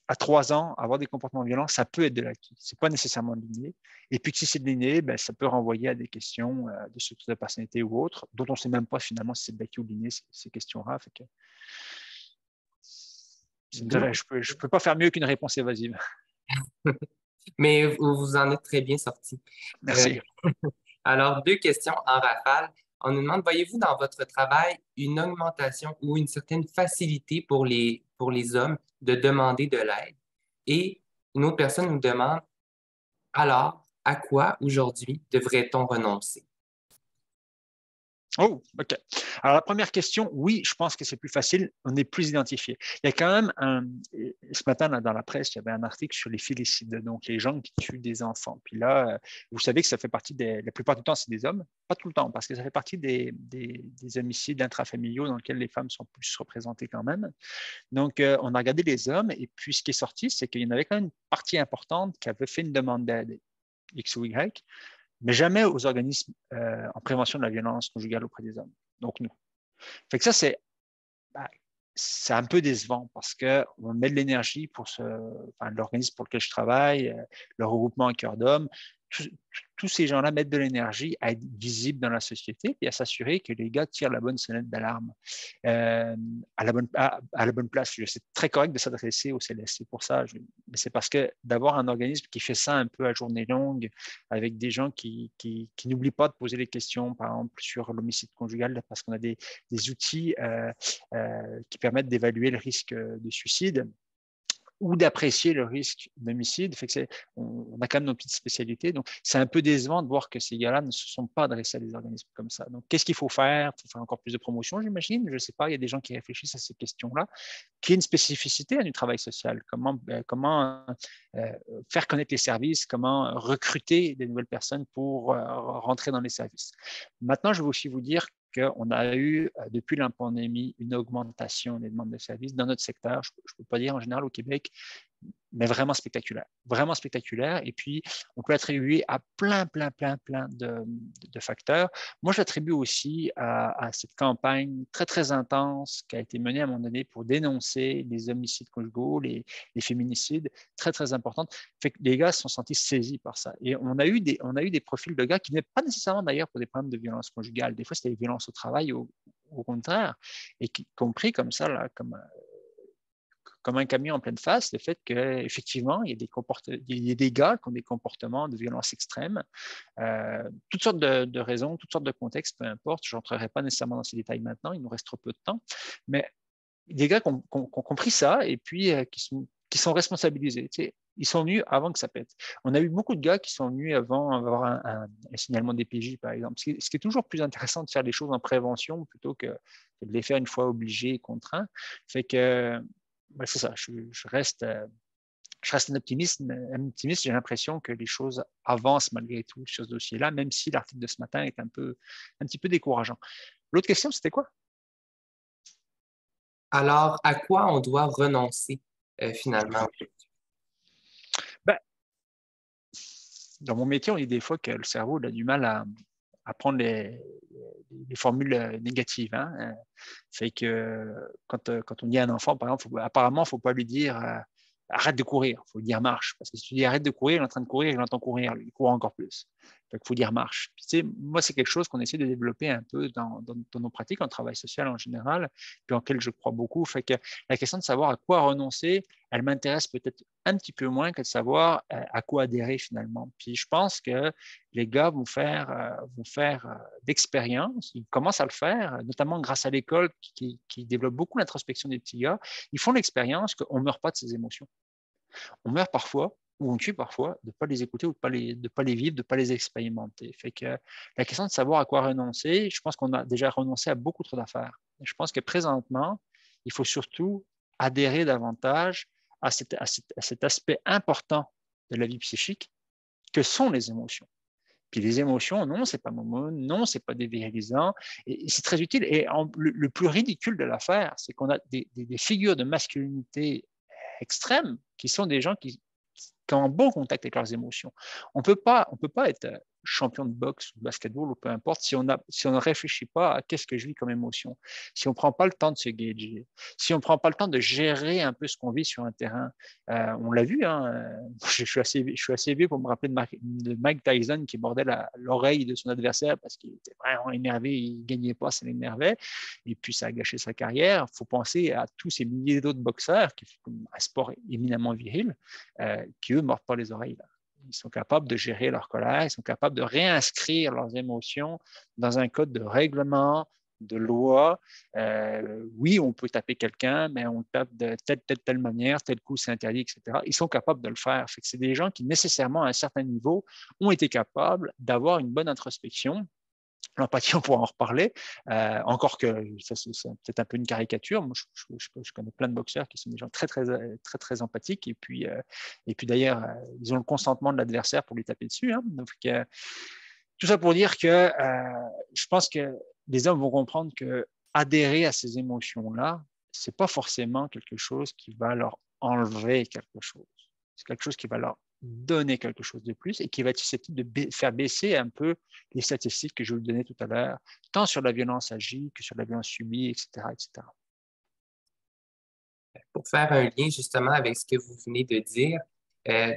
à 3 ans, avoir des comportements violents, ça peut être de l'acquis. Ce n'est pas nécessairement liné. Et puis que si c'est de l'inné, ben, ça peut renvoyer à des questions de structure de personnalité ou autres, dont on ne sait même pas finalement si c'est de l'acquis ou de l'inné, ces questions-là. Je ne peux pas faire mieux qu'une réponse évasive. Mais vous en êtes très bien sorti. Euh, Merci. alors, 2 questions en rafale. On nous demande, voyez-vous dans votre travail une augmentation ou une certaine facilité pour les hommes de demander de l'aide? Et une autre personne nous demande, alors, à quoi aujourd'hui devrait-on renoncer? Oh, OK. Alors, la première question, oui, je pense que c'est plus facile. On est plus identifié. Il y a quand même ce matin, là, dans la presse, il y avait un article sur les filicides, donc les gens qui tuent des enfants. Puis là, vous savez que ça fait partie la plupart du temps, c'est des hommes. Pas tout le temps, parce que ça fait partie des homicides intrafamiliaux dans lesquels les femmes sont plus représentées quand même. Donc, on a regardé les hommes, et puis ce qui est sorti, c'est qu'il y en avait quand même une partie importante qui avait fait une demande d'aide, X ou Y, mais jamais aux organismes en prévention de la violence conjugale auprès des hommes. Donc, nous. Fait que ça, c'est un peu décevant parce qu'on met de l'énergie pour l'organisme pour lequel je travaille, le regroupement à cœur d'hommes. Tous ces gens-là mettent de l'énergie à être visibles dans la société et à s'assurer que les gars tirent la bonne sonnette d'alarme à la bonne place. C'est très correct de s'adresser au CLS. C'est pour ça, mais c'est parce que d'avoir un organisme qui fait ça un peu à journée longue, avec des gens qui n'oublient pas de poser les questions, par exemple, sur l'homicide conjugal, parce qu'on a des outils qui permettent d'évaluer le risque de suicide ou d'apprécier le risque d'homicide. On a quand même nos petites spécialités. Donc, c'est un peu décevant de voir que ces gars-là ne se sont pas adressés à des organismes comme ça. Donc, qu'est-ce qu'il faut faire? Il faut faire encore plus de promotion, j'imagine. Je ne sais pas, il y a des gens qui réfléchissent à ces questions-là. Qui est une spécificité du travail social? Comment faire connaître les services? Comment recruter des nouvelles personnes pour rentrer dans les services? Maintenant, je vais aussi vous dire qu'on a eu, depuis la pandémie, une augmentation des demandes de services dans notre secteur. Je ne peux pas dire en général au Québec, mais vraiment spectaculaire. Vraiment spectaculaire. Et puis, on peut l'attribuer à plein de facteurs. Moi, je l'attribue aussi à cette campagne très, très intense qui a été menée à un moment donné pour dénoncer les homicides conjugaux, les féminicides, très, très importante. Fait que les gars se sont sentis saisis par ça. Et on a eu des profils de gars qui n'étaient pas nécessairement d'ailleurs pour des problèmes de violence conjugale. Des fois, c'était des violences au travail, au contraire, et qui compris comme ça, là, comme un camion en pleine face, le fait qu'effectivement, il y a des gars qui ont des comportements de violence extrême, toutes sortes de raisons, toutes sortes de contextes, peu importe. Je n'entrerai pas nécessairement dans ces détails maintenant, il nous reste trop peu de temps, mais des gars qui ont compris ça et puis qui sont responsabilisés. Tu sais, ils sont venus avant que ça pète. On a eu beaucoup de gars qui sont venus avant avoir un signalement des PJ, par exemple. Ce qui est toujours plus intéressant de faire les choses en prévention plutôt que de les faire une fois obligés et contraints. Fait que c'est ça, je reste un optimiste. J'ai l'impression que les choses avancent malgré tout sur ce dossier-là, même si l'article de ce matin est un petit peu décourageant. L'autre question, c'était quoi? Alors, à quoi on doit renoncer finalement? Ben, dans mon métier, on dit des fois que le cerveau a du mal à prendre les formules négatives. Hein. Fait que quand on dit à un enfant, par exemple, apparemment, il ne faut pas lui dire arrête de courir, il faut lui dire marche. Parce que si tu dis arrête de courir, il est en train de courir, il entend courir, il court encore plus. Fait qu'il faut dire marche. Puis, tu sais, moi, c'est quelque chose qu'on essaie de développer un peu dans nos pratiques en travail social en général, puis en lequel je crois beaucoup. Fait que la question de savoir à quoi renoncer, elle m'intéresse peut-être un petit peu moins que de savoir à quoi adhérer finalement. Puis je pense que les gars vont faire d'expérience, ils commencent à le faire, notamment grâce à l'école qui développe beaucoup l'introspection des petits gars. Ils font l'expérience qu'on ne meurt pas de ses émotions. On meurt parfois, ou on tue parfois, de ne pas les écouter ou de pas les vivre, de ne pas les expérimenter. Fait que la question de savoir à quoi renoncer, je pense qu'on a déjà renoncé à beaucoup trop d'affaires. Je pense que présentement, il faut surtout adhérer davantage à cet aspect important de la vie psychique que sont les émotions. Puis les émotions, non, c'est pas momo, non, c'est pas dévirilisant, et c'est très utile. Et le plus ridicule de l'affaire, c'est qu'on a des figures de masculinité extrêmes qui sont des gens qui ont un bon contact avec leurs émotions. On peut pas être champion de boxe ou de basketball ou peu importe si on ne réfléchit pas à qu'est-ce que je vis comme émotion, si on ne prend pas le temps de se gager, si on ne prend pas le temps de gérer un peu ce qu'on vit sur un terrain. On l'a vu, hein, je suis assez vieux pour me rappeler de Mike Tyson qui mordait l'oreille de son adversaire parce qu'il était vraiment énervé, il ne gagnait pas, ça l'énervait, et puis ça a gâché sa carrière. Il faut penser à tous ces milliers d'autres boxeurs qui font un sport éminemment viril, qui eux ne mordent pas les oreilles là. Ils sont capables de gérer leur colère, ils sont capables de réinscrire leurs émotions dans un code de règlement, de loi. Oui, on peut taper quelqu'un, mais on tape de telle manière, tel coup c'est interdit, etc. Ils sont capables de le faire. C'est des gens qui, nécessairement, à un certain niveau, ont été capables d'avoir une bonne introspection. L'empathie, on pourra en reparler, encore que ça, c'est peut-être un peu une caricature. Moi, je connais plein de boxeurs qui sont des gens très empathiques, et puis d'ailleurs, ils ont le consentement de l'adversaire pour lui taper dessus. Hein. Donc, tout ça pour dire que je pense que les hommes vont comprendre que adhérer à ces émotions-là, c'est pas forcément quelque chose qui va leur enlever quelque chose. C'est quelque chose qui va leur donner quelque chose de plus et qui va être susceptible de faire baisser un peu les statistiques que je vous donnais tout à l'heure, tant sur la violence agie que sur la violence subie, etc., etc. Pour faire un lien justement avec ce que vous venez de dire,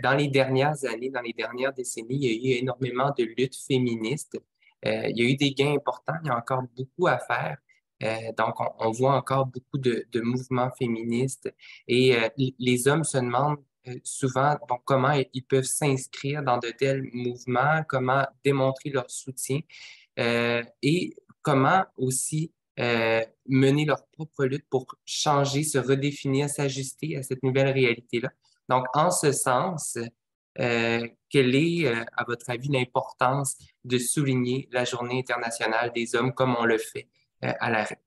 dans les dernières années, dans les dernières décennies, il y a eu énormément de luttes féministes. Il y a eu des gains importants, il y a encore beaucoup à faire. Donc, on voit encore beaucoup de mouvements féministes et les hommes se demandent souvent bon, comment ils peuvent s'inscrire dans de tels mouvements, comment démontrer leur soutien et comment aussi mener leur propre lutte pour changer, se redéfinir, s'ajuster à cette nouvelle réalité-là. Donc, en ce sens, quelle est, à votre avis, l'importance de souligner la Journée internationale des hommes comme on le fait à l'arrêt?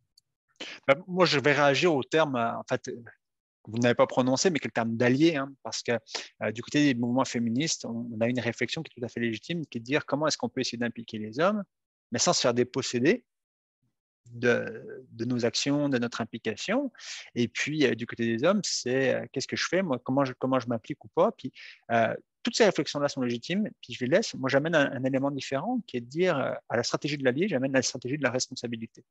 Moi, je vais réagir au terme, en fait, vous n'avez pas prononcé, mais que le terme d'allié, hein, parce que du côté des mouvements féministes, on a une réflexion qui est tout à fait légitime, qui est de dire comment est-ce qu'on peut essayer d'impliquer les hommes, mais sans se faire déposséder de nos actions, de notre implication. Et puis, du côté des hommes, c'est qu'est-ce que je fais, moi, comment je m'implique ou pas. Puis, toutes ces réflexions-là sont légitimes, puis je les laisse. Moi, j'amène un élément différent qui est de dire à la stratégie de l'allié, j'amène la stratégie de la responsabilité.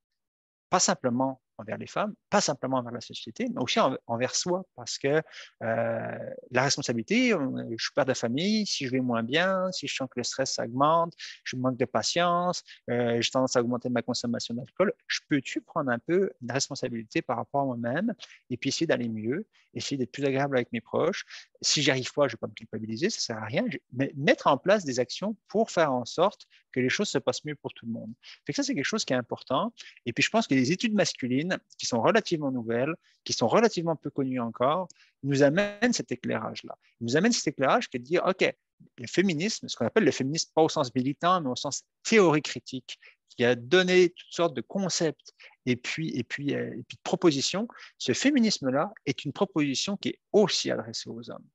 Pas simplement envers les femmes, pas simplement envers la société, mais aussi envers soi, parce que la responsabilité, je suis père de famille, si je vais moins bien, si je sens que le stress augmente, je manque de patience, j'ai tendance à augmenter ma consommation d'alcool, je peux-tu prendre un peu de responsabilité par rapport à moi-même et puis essayer d'aller mieux, essayer d'être plus agréable avec mes proches. Si j'y arrive pas, je ne vais pas me culpabiliser, ça ne sert à rien, mais mettre en place des actions pour faire en sorte que les choses se passent mieux pour tout le monde. Fait que ça, c'est quelque chose qui est important. Et puis, je pense que les études masculines, qui sont relativement nouvelles, qui sont relativement peu connues encore, nous amènent cet éclairage-là. Ils nous amènent cet éclairage qui est de dire, OK, le féminisme, ce qu'on appelle le féminisme, pas au sens militant, mais au sens théorie critique, qui a donné toutes sortes de concepts et puis de propositions, ce féminisme-là est une proposition qui est aussi adressée aux hommes.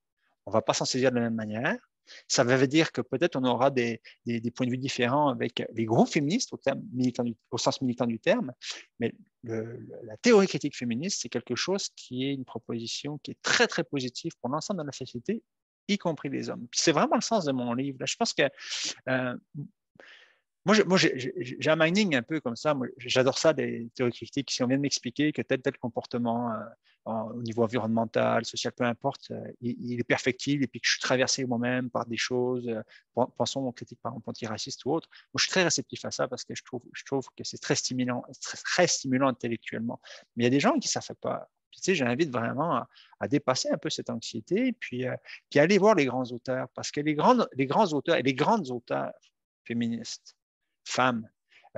On ne va pas s'en saisir de la même manière. Ça veut dire que peut-être on aura des points de vue différents avec les groupes féministes au sens militant du terme, mais la théorie critique féministe, c'est quelque chose qui est une proposition qui est très, très positive pour l'ensemble de la société, y compris les hommes. Puis c'est vraiment le sens de mon livre. Là, je pense que moi, j'ai un mining un peu comme ça. Moi, j'adore ça, des théories critiques. Si on vient de m'expliquer que tel comportement au niveau environnemental, social, peu importe, il est perfectible et puis que je suis traversé moi-même par des choses, pensons aux critiques par exemple antiracistes ou autres. Moi, je suis très réceptif à ça parce que je trouve que c'est très stimulant intellectuellement. Mais il y a des gens qui ne savent pas. Puis, tu sais, j'invite vraiment à dépasser un peu cette anxiété puis aller voir les grands auteurs parce que les grands auteurs et les grandes auteurs féministes, femmes,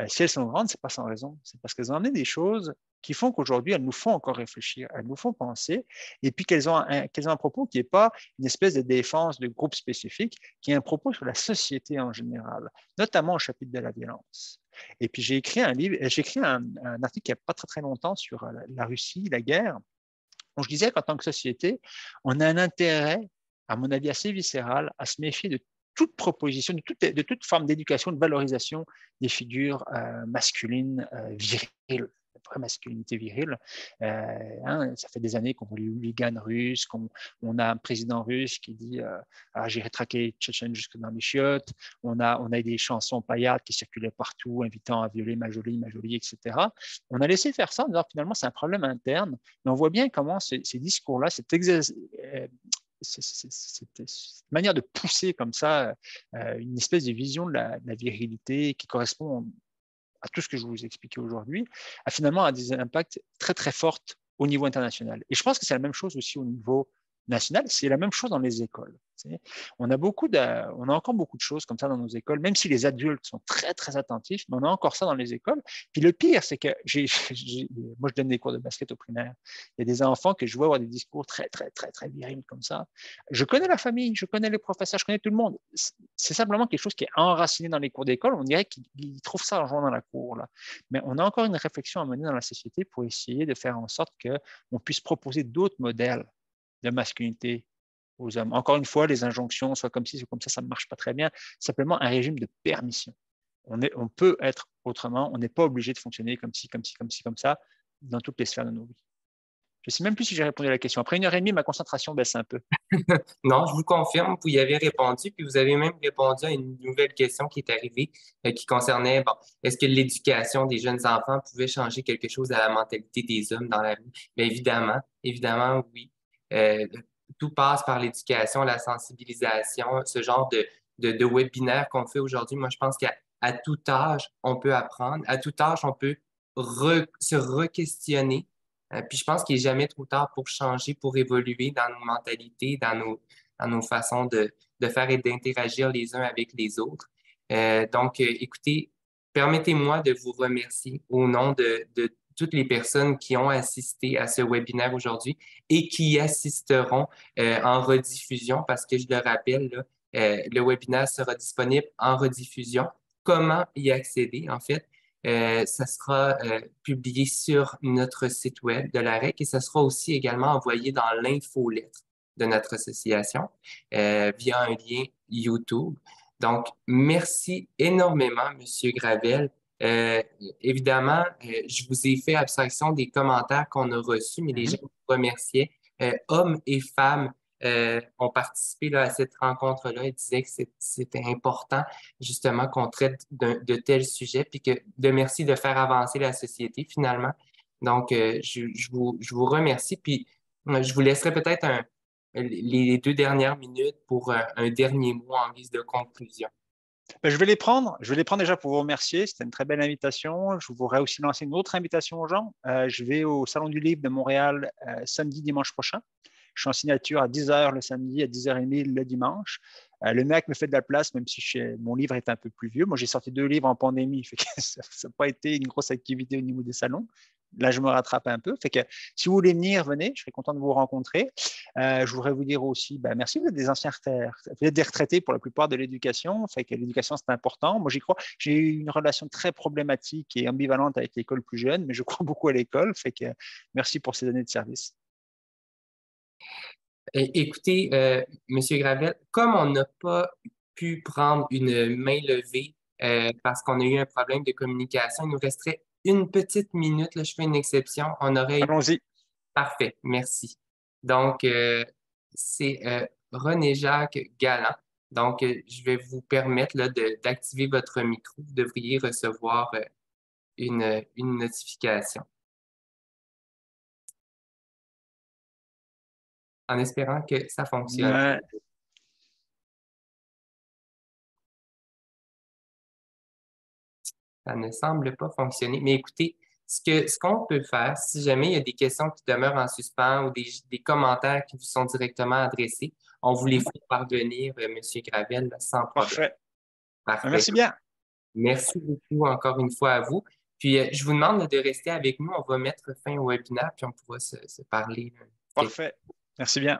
si elles sont grandes, ce n'est pas sans raison. C'est parce qu'elles ont amené des choses qui font qu'aujourd'hui, elles nous font encore réfléchir, elles nous font penser, et puis qu'elles ont un propos qui n'est pas une espèce de défense de groupe spécifique, qui est un propos sur la société en général, notamment au chapitre de la violence. Et puis j'ai écrit un article il n'y a pas très très longtemps sur la Russie, la guerre, où je disais qu'en tant que société, on a un intérêt, à mon avis assez viscéral, à se méfier de toute proposition, de toute forme d'éducation, de valorisation des figures masculines viriles, la vraie masculinité virile. Ça fait des années qu'on voit les hooligans russes, qu'on a un président russe qui dit j'irai traquer les Tchétchènes jusque dans les chiottes. On a des chansons paillardes qui circulaient partout, invitant à violer ma jolie, etc. On a laissé faire ça en disant finalement c'est un problème interne, mais on voit bien comment ces discours-là, cette manière de pousser comme ça une espèce de vision de la virilité qui correspond à tout ce que je vous ai expliqué aujourd'hui, a finalement des impacts très très forts au niveau international. Et je pense que c'est la même chose aussi au niveau national, c'est la même chose dans les écoles. On a encore beaucoup de choses comme ça dans nos écoles, même si les adultes sont très très attentifs, mais on a encore ça dans les écoles. Puis le pire, c'est que moi je donne des cours de basket au primaire. Il y a des enfants que je vois avoir des discours très très très très virils comme ça. Je connais la famille, je connais les professeurs, je connais tout le monde. C'est simplement quelque chose qui est enraciné dans les cours d'école. On dirait qu'ils trouvent ça en jouant dans la cour là. Mais on a encore une réflexion à mener dans la société pour essayer de faire en sorte qu'on puisse proposer d'autres modèles de masculinité aux hommes. Encore une fois, les injonctions, soit comme ci, soit comme ça ne marche pas très bien. Simplement un régime de permission. On peut être autrement, on n'est pas obligé de fonctionner comme ci, comme ci, comme ci, comme ça, dans toutes les sphères de nos vies. Je ne sais même plus si j'ai répondu à la question. Après 1 heure et demie, ma concentration baisse un peu. Non, je vous confirme, vous y avez répondu, puis vous avez même répondu à une nouvelle question qui est arrivée, qui concernait, bon, est-ce que l'éducation des jeunes enfants pouvait changer quelque chose à la mentalité des hommes dans la rue? Bien évidemment, évidemment, oui. Euh, Tout passe par l'éducation, la sensibilisation, ce genre de webinaire qu'on fait aujourd'hui. Moi, je pense qu'à tout âge, on peut apprendre, à tout âge, on peut se re-questionner. Puis je pense qu'il n'est jamais trop tard pour changer, pour évoluer dans nos mentalités, dans nos façons de faire et d'interagir les uns avec les autres. Donc, écoutez, permettez-moi de vous remercier au nom de toutes les personnes qui ont assisté à ce webinaire aujourd'hui et qui y assisteront en rediffusion, parce que je le rappelle, là, le webinaire sera disponible en rediffusion. Comment y accéder, en fait? Ça sera publié sur notre site web de l'AREC et ça sera aussi également envoyé dans l'infolettre de notre association via un lien YouTube. Donc, merci énormément, Monsieur Gravel. Euh, Évidemment, je vous ai fait abstraction des commentaires qu'on a reçus, mais les gens vous remerciaient. Hommes et femmes ont participé là, à cette rencontre-là et disaient que c'était important justement qu'on traite de tels sujets, puis que de merci de faire avancer la société finalement. Donc, je vous remercie, puis je vous laisserai peut-être les 2 dernières minutes pour un dernier mot en guise de conclusion. Ben, je vais les prendre. Je vais les prendre déjà pour vous remercier. C'était une très belle invitation. Je voudrais aussi lancer une autre invitation aux gens. Je vais au Salon du Livre de Montréal samedi, dimanche prochain. Je suis en signature à 10h le samedi, à 10h30 le dimanche. Le mec me fait de la place, même si mon livre est un peu plus vieux. Moi, j'ai sorti 2 livres en pandémie, fait que ça n'a pas été une grosse activité au niveau des salons. Là, je me rattrape un peu. Fait que si vous voulez venir, venez. Je serai content de vous rencontrer. Je voudrais vous dire aussi, merci, vous êtes des anciens vous êtes des retraités pour la plupart de l'éducation. Fait que l'éducation, c'est important. Moi, j'y crois. J'ai eu une relation très problématique et ambivalente avec l'école plus jeune, mais je crois beaucoup à l'école. Fait que merci pour ces années de service. Écoutez, Monsieur Gravel, comme on n'a pas pu prendre une main levée parce qu'on a eu un problème de communication, il nous resterait une petite minute. Là, je fais une exception. On aurait... Allons-y. Parfait, merci. Donc, c'est René-Jacques Galland. Donc, je vais vous permettre là, d'activer votre micro. Vous devriez recevoir une notification. En espérant que ça fonctionne. Ça ne semble pas fonctionner. Mais écoutez, ce qu'on peut faire, si jamais il y a des questions qui demeurent en suspens ou des commentaires qui vous sont directement adressés, on vous les fait parvenir, M. Gravel, sans problème. Parfait. Parfait. Merci bien. Merci beaucoup encore une fois à vous. Puis, je vous demande de rester avec nous. On va mettre fin au webinaire, puis on pourra se parler. Parfait. Merci bien.